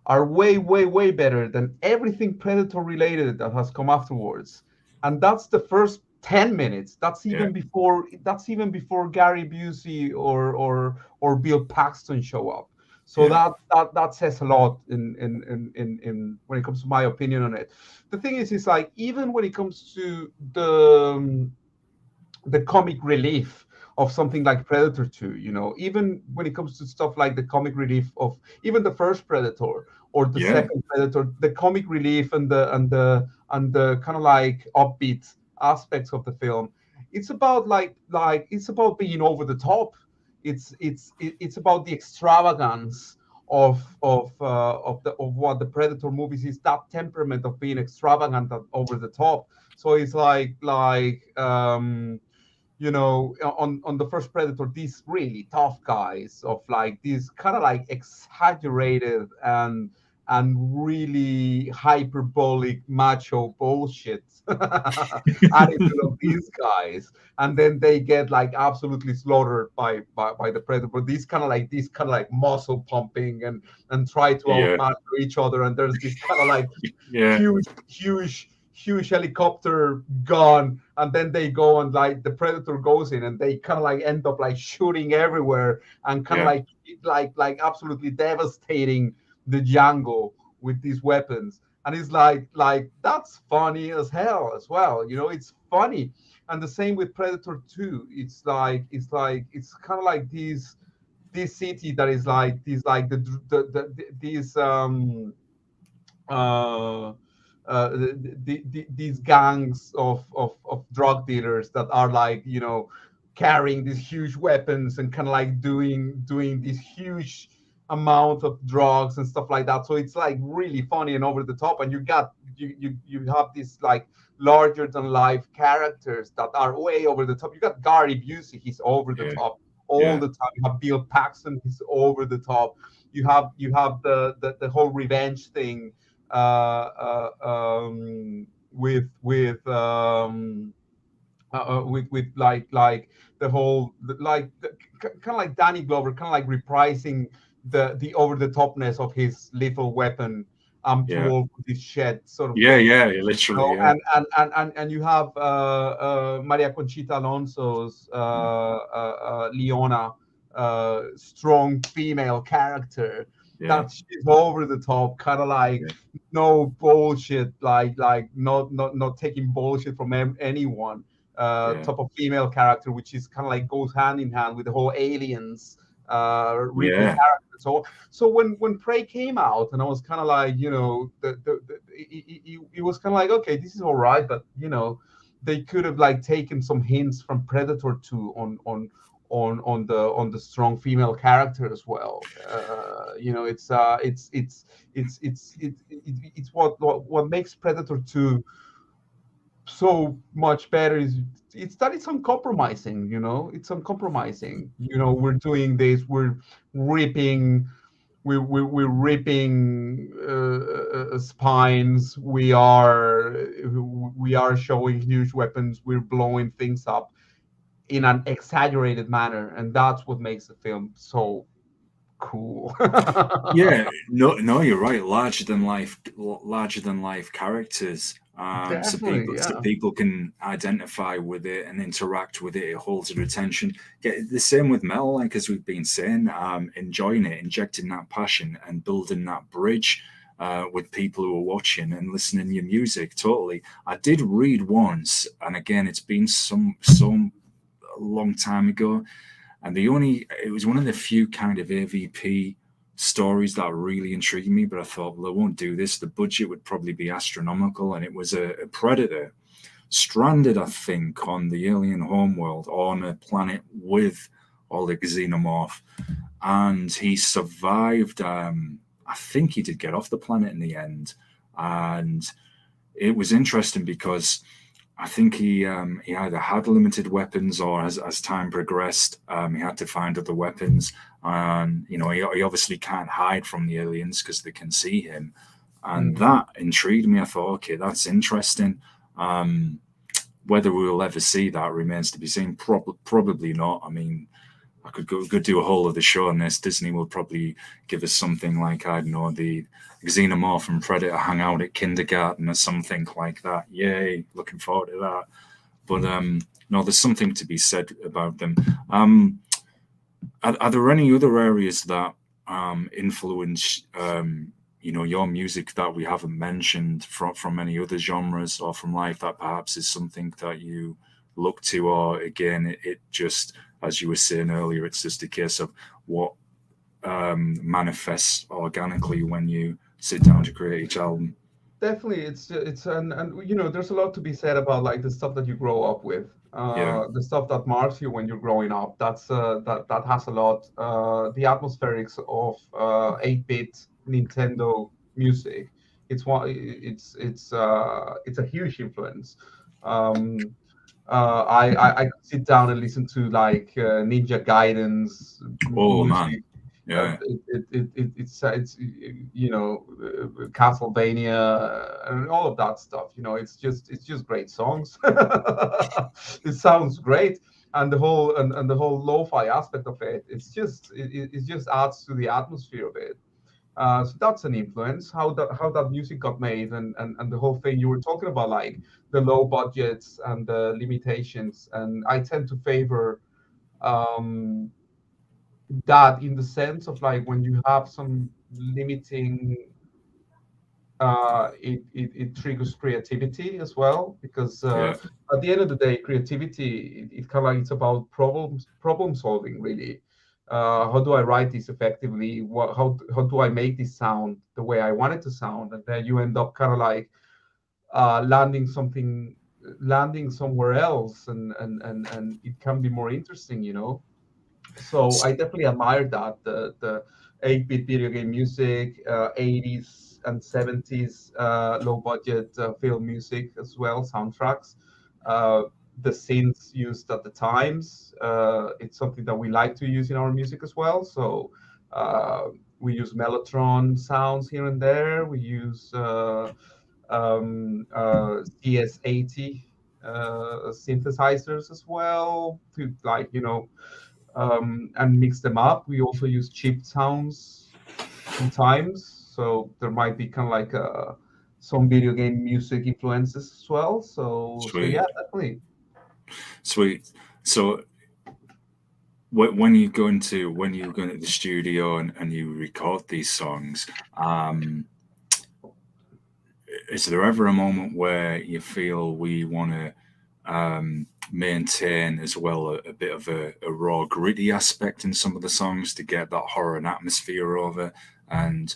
are way, way, way better than everything Predator related that has come afterwards. And that's the first 10 minutes. Yeah. That's even before Gary Busey or Bill Paxton show up. So that says a lot in when it comes to my opinion on it. The thing is like even when it comes to the comic relief of something like Predator 2, even when it comes to stuff like the comic relief of even the first Predator or the second Predator, the comic relief and the kind of like upbeat aspects of the film, it's about it's about being over the top. It's about the extravagance of what the Predator movies is, that temperament of being extravagant and over the top. So it's on the first Predator, these really tough guys of like these kind of like exaggerated and really hyperbolic macho bullshit attitude of these guys, and then they get like absolutely slaughtered by the Predator. But these kind of like muscle pumping and try to outmaster each other, and there's this kind of like huge helicopter gun, and then they go and like the Predator goes in and they kind of like end up like shooting everywhere and kind of like absolutely devastating the jungle with these weapons. And it's like that's funny as hell as well, it's funny. And the same with Predator 2. It's kind of like this city that is like these these gangs of drug dealers that are like carrying these huge weapons and kind of like doing these huge amount of drugs and stuff like that. So it's like really funny and over the top, and you have these like larger than life characters that are way over the top. You got Gary Busey, he's over the top all the time. You have Bill Paxton, he's over the top. You have the whole revenge thing with like the whole kind of like Danny Glover, kind of like reprising the over the topness of his lethal weapon. Too old for this shit sort of thing. Literally. And you have Maria Conchita Alonso's Leona, strong female character. That she's over the top, kind of like no bullshit, like not taking bullshit from anyone. Type of female character, which is kind of like goes hand in hand with the whole aliens Ripley character. So when Prey came out, and I was kind of like, it was kind of like, okay, this is all right, but they could have like taken some hints from Predator 2 on the strong female character as well. It's what makes Predator 2 so much better is it's that it's uncompromising. It's uncompromising. We're doing this, we're ripping spines, we are showing huge weapons, we're blowing things up in an exaggerated manner, and that's what makes the film so cool. No, you're right. Larger than life characters. So people can identify with it and interact with it. It holds their attention. Get the same with metal, like as we've been saying, enjoying it, injecting that passion, and building that bridge with people who are watching and listening to your music. Totally. I did read once, and again, it's been so long time ago, and it was one of the few kind of AVP stories that really intrigued me, but I thought, well, they won't do this. The budget would probably be astronomical, and it was a predator stranded, I think, on the alien homeworld, on a planet with all the xenomorph, and he survived. I think he did get off the planet in the end, and it was interesting because I think he either had limited weapons, or as time progressed, he had to find other weapons. And he obviously can't hide from the aliens because they can see him, and that intrigued me. I thought, okay, that's interesting. Whether we will ever see that remains to be seen. Probably not. I mean, I could go do a whole other show on this. Disney will probably give us something like, I don't know, the Xenomorph and Predator hang out at kindergarten or something like that. Yay, looking forward to that. But no, there's something to be said about them. Are there any other areas that influence your music that we haven't mentioned from any other genres or from life that perhaps is something that you look to, or again it just, as you were saying earlier, it's just a case of what manifests organically when you sit down to create each album? Definitely, it's and there's a lot to be said about like the stuff that you grow up with, Yeah, the stuff that marks you when you're growing up. That has a lot. The atmospherics of 8-bit Nintendo music. It's a huge influence. Um, I could sit down and listen to like Ninja Gaiden's oh man, music. yeah, It's Castlevania and all of that stuff. It's just great songs. It sounds great, and the whole lo-fi aspect of it. It just adds to the atmosphere of it. So that's an influence. How that music got made, and the whole thing you were talking about, like the low budgets and the limitations. And I tend to favor um, that in the sense of like when you have some limiting, it triggers creativity as well, because yeah, at the end of the day, creativity, it kind of like it's about problem solving really. How do I write this effectively? How do I make this sound the way I want it to sound? And then you end up kind of like landing somewhere else, and it can be more interesting. So I definitely admire that the 8-bit video game music, 80s and 70s low budget film music as well, soundtracks. Uh, the synths used at the times, it's something that we like to use in our music as well. So uh, we use Mellotron sounds here and there. We use CS80 synthesizers as well to like and mix them up. We also use chip sounds sometimes, so there might be kind of like some video game music influences as well. So yeah, sweet, definitely. sweet. So when you go into the studio and you record these songs, um, is there ever a moment where you feel we want to maintain as well a bit of a raw, gritty aspect in some of the songs to get that horror and atmosphere over? And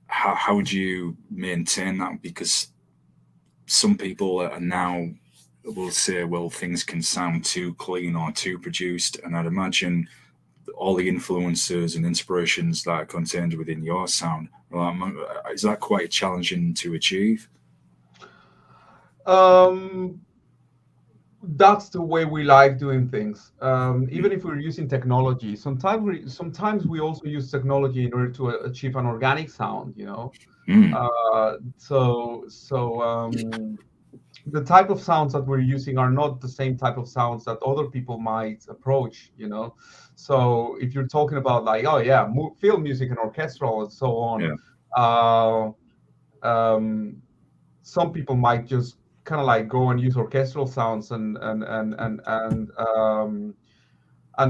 how would you maintain that? Because some people are now will say, well, things can sound too clean or too produced, and I'd imagine all the influences and inspirations that are contained within your sound, is that quite challenging to achieve? Um, that's the way we like doing things. Even if we're using technology, sometimes we also use technology in order to achieve an organic sound. Mm, So the type of sounds that we're using are not the same type of sounds that other people might approach. So if you're talking about like, oh yeah, film music and orchestral and so on, yeah, uh, um, some people might just kind of like go and use orchestral sounds and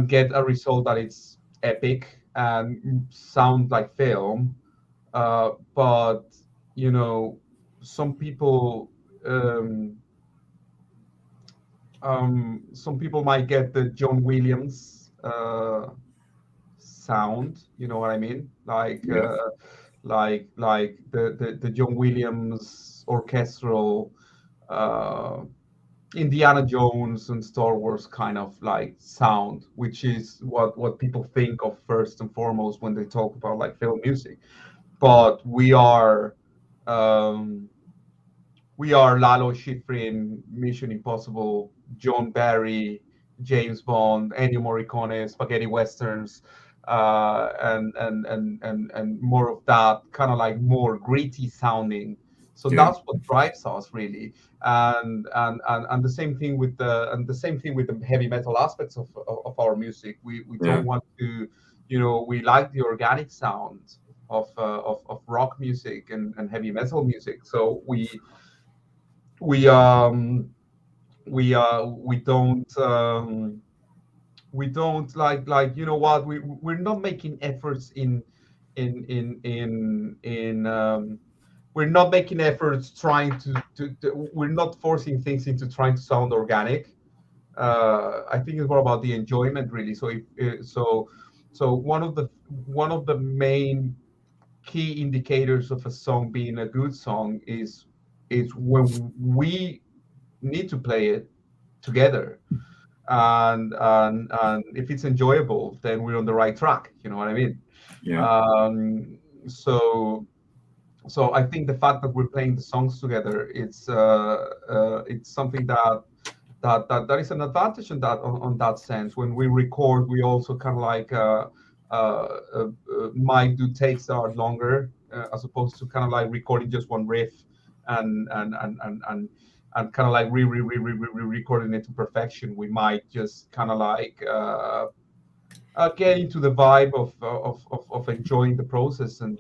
get a result that it's epic and sound like film. But you know, some people um, some people might get the John Williams sound. You know what I mean? Like yeah, the John Williams orchestral uh, Indiana Jones and Star Wars kind of like sound, which is what people think of first and foremost when they talk about like film music. But um, we are Lalo Schifrin, Mission Impossible, John Barry, James Bond, Ennio Morricone, spaghetti westerns, and more of that kind of like more gritty sounding. So yeah, that's what drives us really, and the same thing with the heavy metal aspects of our music. We yeah. don't want to, we like the organic sound of rock music and heavy metal music. So we we don't we don't like you know what, we're not making efforts in we're not making efforts trying to we're not forcing things into trying to sound organic. I think it's more about the enjoyment, really. So if so one of the main key indicators of a song being a good song is when we need to play it together, and if it's enjoyable, then we're on the right track. You know what I mean? Yeah, Um, so so I think the fact that we're playing the songs together, it's something that is an advantage in that on that sense. When we record, we also kind of like might do takes that are longer, as opposed to kind of like recording just one riff and and and and and, and kind of like recording it to perfection. We might just kind of like get into the vibe of enjoying the process, and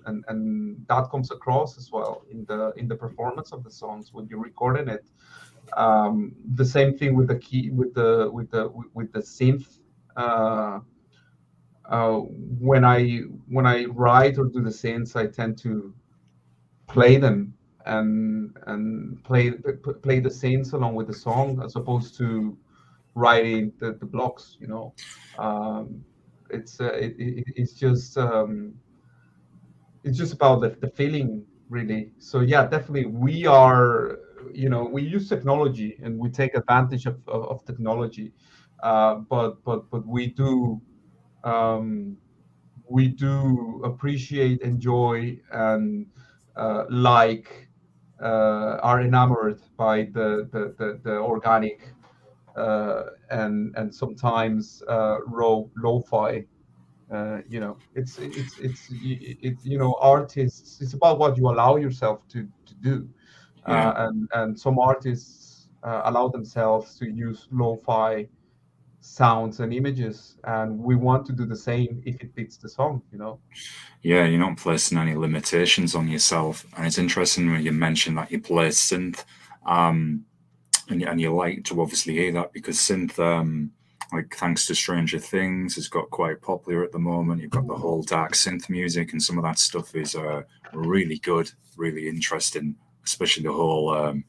that comes across as well in the performance of the songs when you're recording it. The same thing with the key with the synth. Uh, when I write or do the synths, I tend to play them and play the synths along with the song, as opposed to writing the blocks. Um, it's just about the feeling, really. So yeah, definitely we are, we use technology and we take advantage of technology, but um, we do appreciate, enjoy, and like, are enamored by the organic, and sometimes lo-fi. Artists, it's about what you allow yourself to do. yeah. And some artists allow themselves to use lo-fi sounds and images, and we want to do the same if it fits the song. Yeah, you're not placing any limitations on yourself. And it's interesting when you mentioned that you play synth, um, and you like to obviously hear that because synth, like thanks to Stranger Things, has got quite popular at the moment. You've got the whole dark synth music, and some of that stuff is really good, really interesting, especially the whole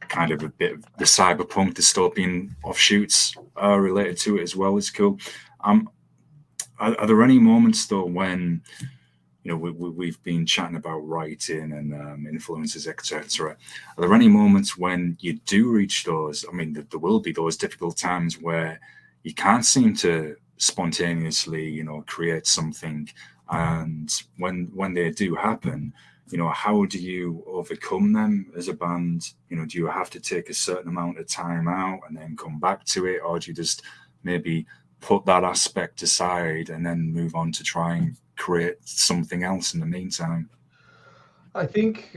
kind of a bit of the cyberpunk dystopian offshoots related to it as well. Is cool. Um, are there any moments though when we've been chatting about writing and influences, etc. Are there any moments when you do reach those? I mean, there will be those difficult times where you can't seem to spontaneously, create something, and when they do happen, how do you overcome them as a band? Do you have to take a certain amount of time out and then come back to it, or do you just maybe put that aspect aside and then move on to try and create something else in the meantime? I think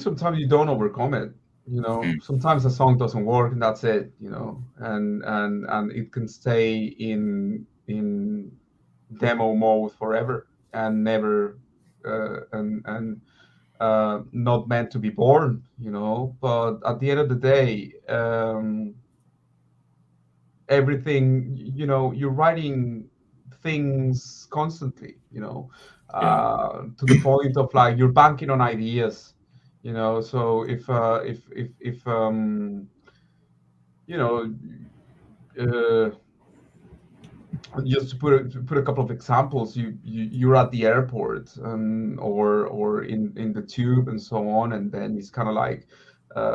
sometimes you don't overcome it. Mm, Sometimes a song doesn't work and that's it. And it can stay in demo mode forever and never, not meant to be born. But at the end of the day, everything, you're writing things constantly, yeah, to the point of like you're banking on ideas. So if you know uh, just to put a couple of examples, you're at the airport, or in the tube and so on, and then it's kind of like,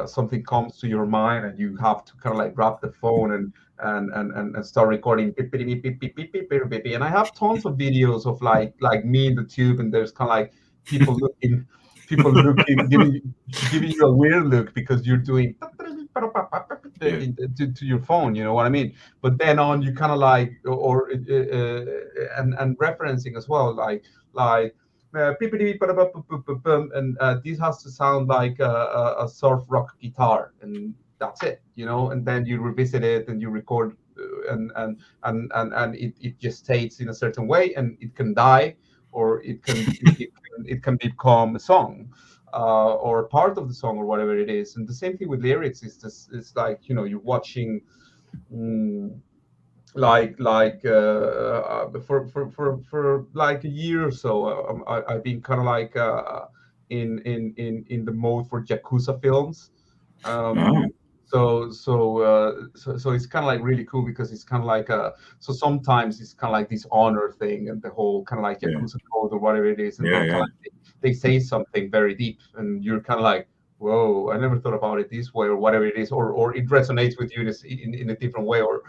something comes to your mind and you have to kind of like grab the phone and start recording. Beep, beep, beep, beep, beep, beep, beep, beep, beep. And I have tons of videos of like me in the tube, and there's kind of like people looking people looking giving you a weird look because you're doing yeah, to your phone. You know what I mean? But then on, you kind of like, or and referencing as well, like and this has to sound like a surf rock guitar, and that's it. And then you revisit it and you record, and it just stays in a certain way, and it can die, or it can become a song, or part of the song, or whatever it is. And the same thing with lyrics. It's like, you're watching, mm, for like a year or so. I've been kind of like in the mode for Yakuza films. Oh, So it's kind of like really cool because it's kind of like so sometimes it's kind of like this honor thing and the whole kind of like yeah, Yakuza code or whatever it is, and yeah, then kind yeah, of like they say something very deep, and you're kind of like, whoa, I never thought about it this way or whatever it is, or it resonates with you in a different way, or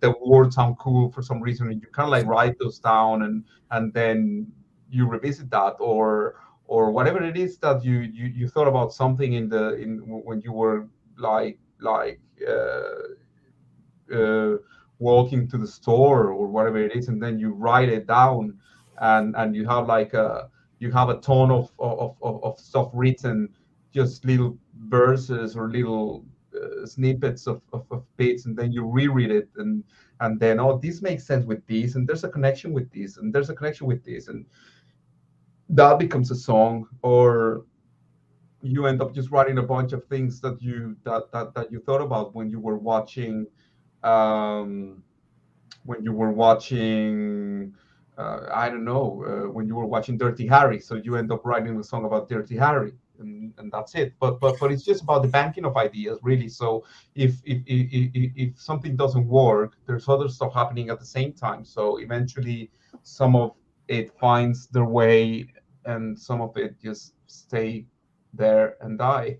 the words sound cool for some reason, and you kind of like write those down, and then you revisit that, or whatever it is that you thought about something in when you were like uh, walking to the store or whatever it is, and then you write it down, and you have like you have a ton of stuff written, just little verses or little snippets of bits, and then you reread it, and then, oh, this makes sense with this, and there's a connection with this, and there's a connection with this, and that becomes a song. Or you end up just writing a bunch of things that you thought about um, when you were watching I don't know, when you were watching Dirty Harry. So you end up writing a song about Dirty Harry, and that's it. But it's just about the banking of ideas, really. So if something doesn't work, there's other stuff happening at the same time. So eventually, some of it finds their way, and some of it just stay there and die.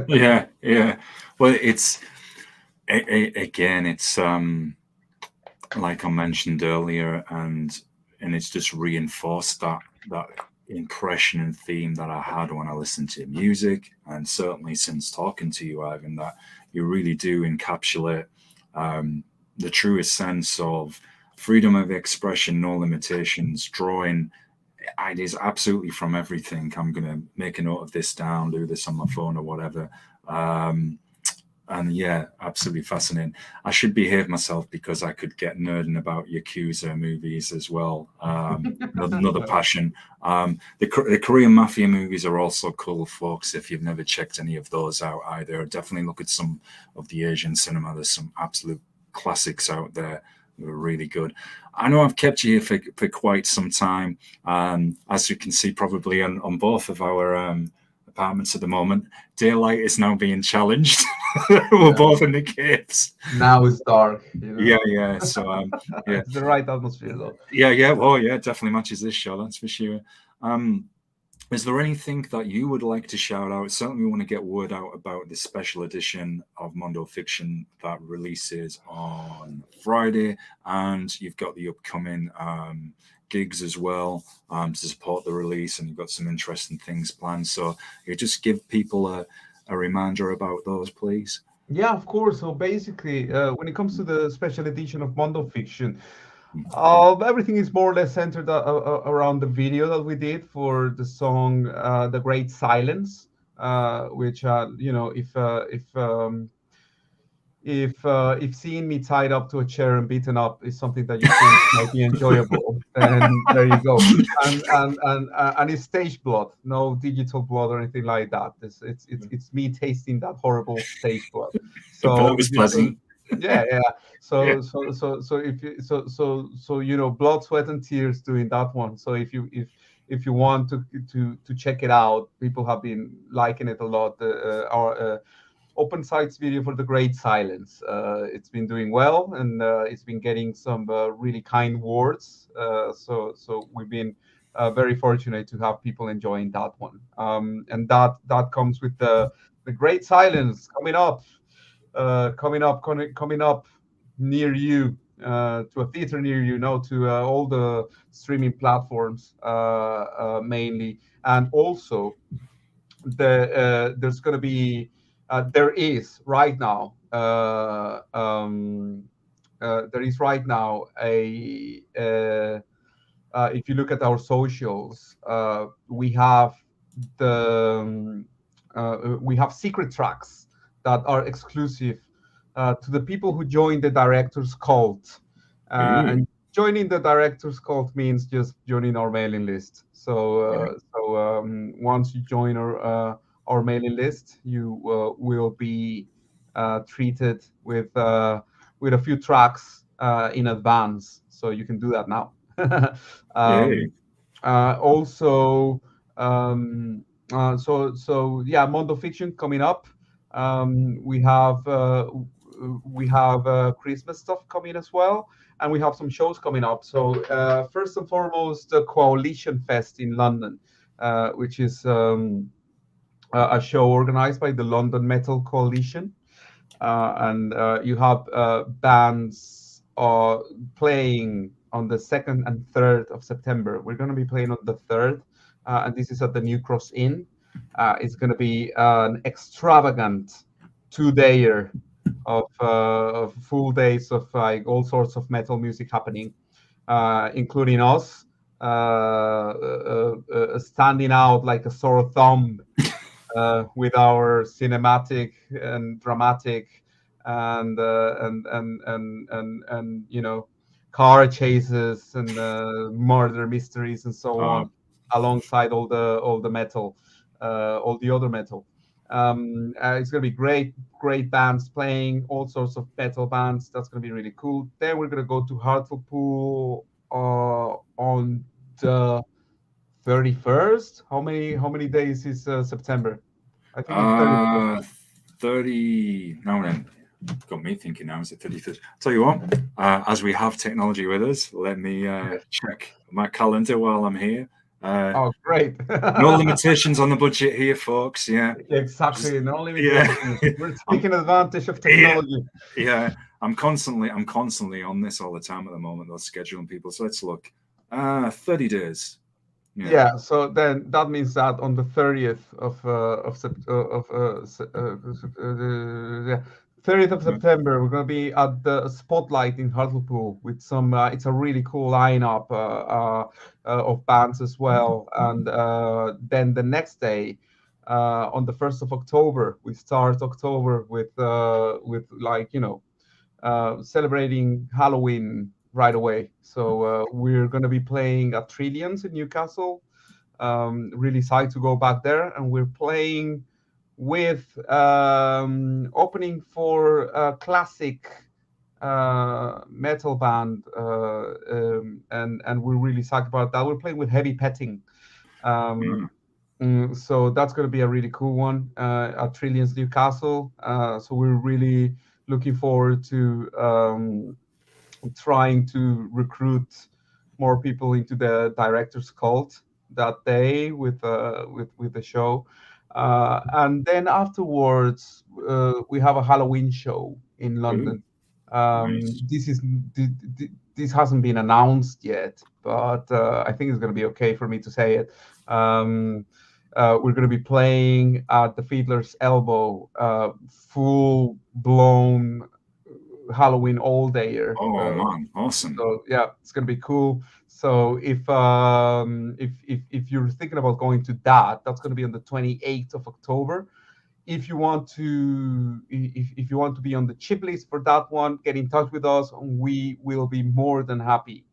yeah, yeah. Well, it's again, it's like I mentioned earlier, and it's just reinforced that impression and theme that I had when I listened to music, and certainly since talking to you, Ivan, that you really do encapsulate the truest sense of freedom of expression, no limitations, drawing ideas absolutely from everything. I'm gonna make a note of this down, do this on my phone or whatever. Um, and yeah, absolutely fascinating. I should behave myself because I could get nerding about Yakuza movies as well. Another passion. The Korean mafia movies are also cool, folks. If you've never checked any of those out either, definitely look at some of the Asian cinema. There's some absolute classics out there that are really good. I know I've kept you here for quite some time. As you can see, probably on both of our apartments at the moment, daylight is now being challenged. We're Yeah. both in the caves. Now it's dark, Yeah, yeah. So, yeah, it's the right atmosphere, though. yeah, yeah. Oh, yeah. Definitely matches this show. That's for sure. Um, is there anything that you would like to shout out? Certainly, we want to get word out about the special edition of Mondo Fiction that releases on Friday, and you've got the upcoming gigs as well to support the release, and you've got some interesting things planned. So, you just give people a reminder about those, please. Yeah, of course. So basically, when it comes to the special edition of Mondo Fiction, everything is more or less centered around the video that we did for the song "The Great Silence," which if seeing me tied up to a chair and beaten up is something that you think might be enjoyable, then there you go. And it's stage blood, no digital blood or anything like that. It's me tasting that horrible stage blood. But it So was if you think, pleasant. yeah, yeah. Yeah. So blood, sweat, and tears doing that one. So if you want to check it out, people have been liking it a lot. Our Opensight's video for The Great Silence. It's been doing well, and it's been getting some really kind words. So we've been very fortunate to have people enjoying that one. And that comes with the Great Silence coming up near you. To a theater near you, no, to all the streaming platforms mainly, and also there's going to be there is right now there is right now a if you look at our socials, we have secret tracks that are exclusive to the people who join the director's cult, Ooh. and joining the director's cult means just joining our mailing list. Yeah. Once you join our mailing list, you will be treated with a few tracks in advance, so you can do that now. Yay. um, Also, yeah, Mondo Fiction coming up. We have Christmas stuff coming as well, and we have some shows coming up. So first and foremost, the Coalition Fest in London, which is a show organized by the London Metal Coalition, and you have bands playing on the 2nd and 3rd of September. We're going to be playing on the 3rd, and this is at the New Cross Inn. It's going to be an extravagant 2-dayer of full days of like all sorts of metal music happening, including us standing out like a sore thumb with our cinematic and dramatic and car chases and murder mysteries and so Oh, on, alongside all the metal, all the other metal. It's going to be great bands playing, all sorts of metal bands. That's going to be really cool. Then we're going to go to Hartlepool on the 31st. How many days is September? I think it's 31st. 30. Now then, got me thinking now. Is it 33rd? Tell you what, as we have technology with us, let me Yes. check my calendar while I'm here. Oh, great. No limitations on the budget here, folks. Yeah. Just, Exactly. No yeah. limitations. We're I'm, taking advantage of yeah. technology. Yeah. I'm constantly on this all the time at the moment. Those scheduling people. So let's look. 30 days. Yeah. Yeah. So then that means that on the 30th yeah, 30th of September, we're going to be at the Spotlight in Hartlepool with some. It's a really cool lineup of bands as well. And then the next day, on the 1st of October, we start October with like celebrating Halloween right away. So we're going to be playing at Trillians in Newcastle. Really excited to go back there, and we're playing with opening for a classic metal band, and we're really excited about that. We're playing with Heavy Petting. Um, so that's going to be a really cool one at Trillians Newcastle. So we're really looking forward to trying to recruit more people into the director's cult that day with the show. And then afterwards, we have a Halloween show in Ooh, London. nice. This hasn't been announced yet, but I think it's going to be okay for me to say it. We're going to be playing at the Fiddler's Elbow, full blown Halloween all dayer. Oh man, awesome. So yeah, it's gonna be cool. So if you're thinking about going to that, that's gonna be on the 28th of October. If you want to be on the chip list for that one, get in touch with us. We will be more than happy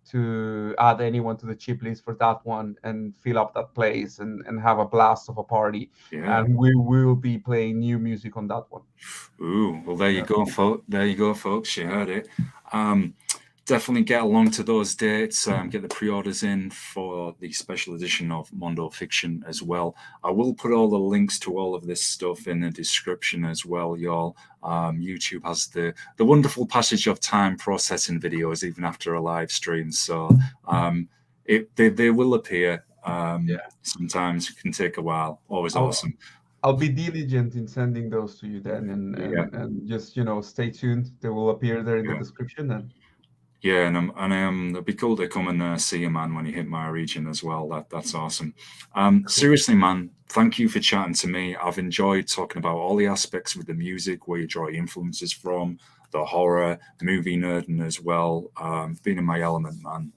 to add anyone to the chip list for that one and fill up that place and have a blast of a party. Yeah. And we will be playing new music on that one. Ooh, well, there you Yeah. go, folks. There you go, folks. You heard it. Um, Definitely get along to those dates. Get the pre-orders in for the special edition of Mondo Fiction as well. I will put all the links to all of this stuff in the description as well, y'all. YouTube has the wonderful passage of time processing videos even after a live stream, so they will appear. Yeah. Sometimes it can take a while. Always I'll, awesome. I'll be diligent in sending those to you then, and Yeah. and just stay tuned. They will appear there in the Yeah. description. And Yeah, and it'd be cool to come and see you, man, when you hit my region as well. That's awesome. cool. Seriously, man, thank you for chatting to me. I've enjoyed talking about all the aspects with the music, where you draw your influences from, the horror, the movie nerding as well. Being in my element, man.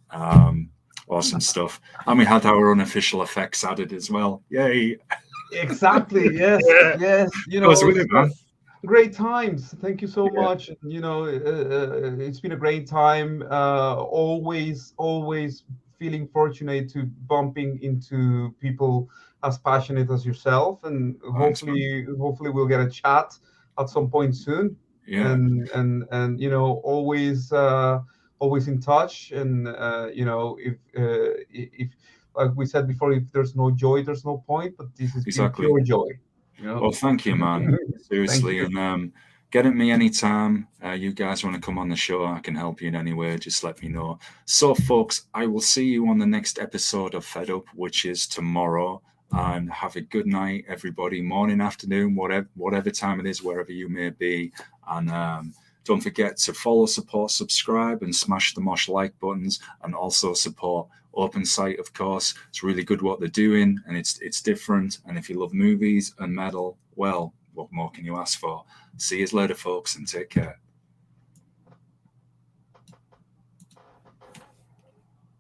Awesome stuff. And we had our unofficial effects added as well. Yay! Exactly. Yes. Yeah, Yes. I was with it, man. Great times. Thank you so Yeah, much. It's been a great time. Always feeling fortunate to bumping into people as passionate as yourself, and thanks, man. hopefully we'll get a chat at some point soon. Yeah, and always in touch. And if like we said before, if there's no joy, there's no point. But this has been exactly. pure joy. Well, thank you, man. Thank Seriously, you. and get at me anytime. You guys want to come on the show, I can help you in any way. Just let me know. So, folks, I will see you on the next episode of Fed Up, which is tomorrow. And have a good night, everybody. Morning, afternoon, whatever time it is, wherever you may be. And don't forget to follow, support, subscribe, and smash the mosh like buttons, and also support Opensight, of course. It's really good what they're doing, and it's different. And if you love movies and metal, well, what more can you ask for? See you later, folks, and take care.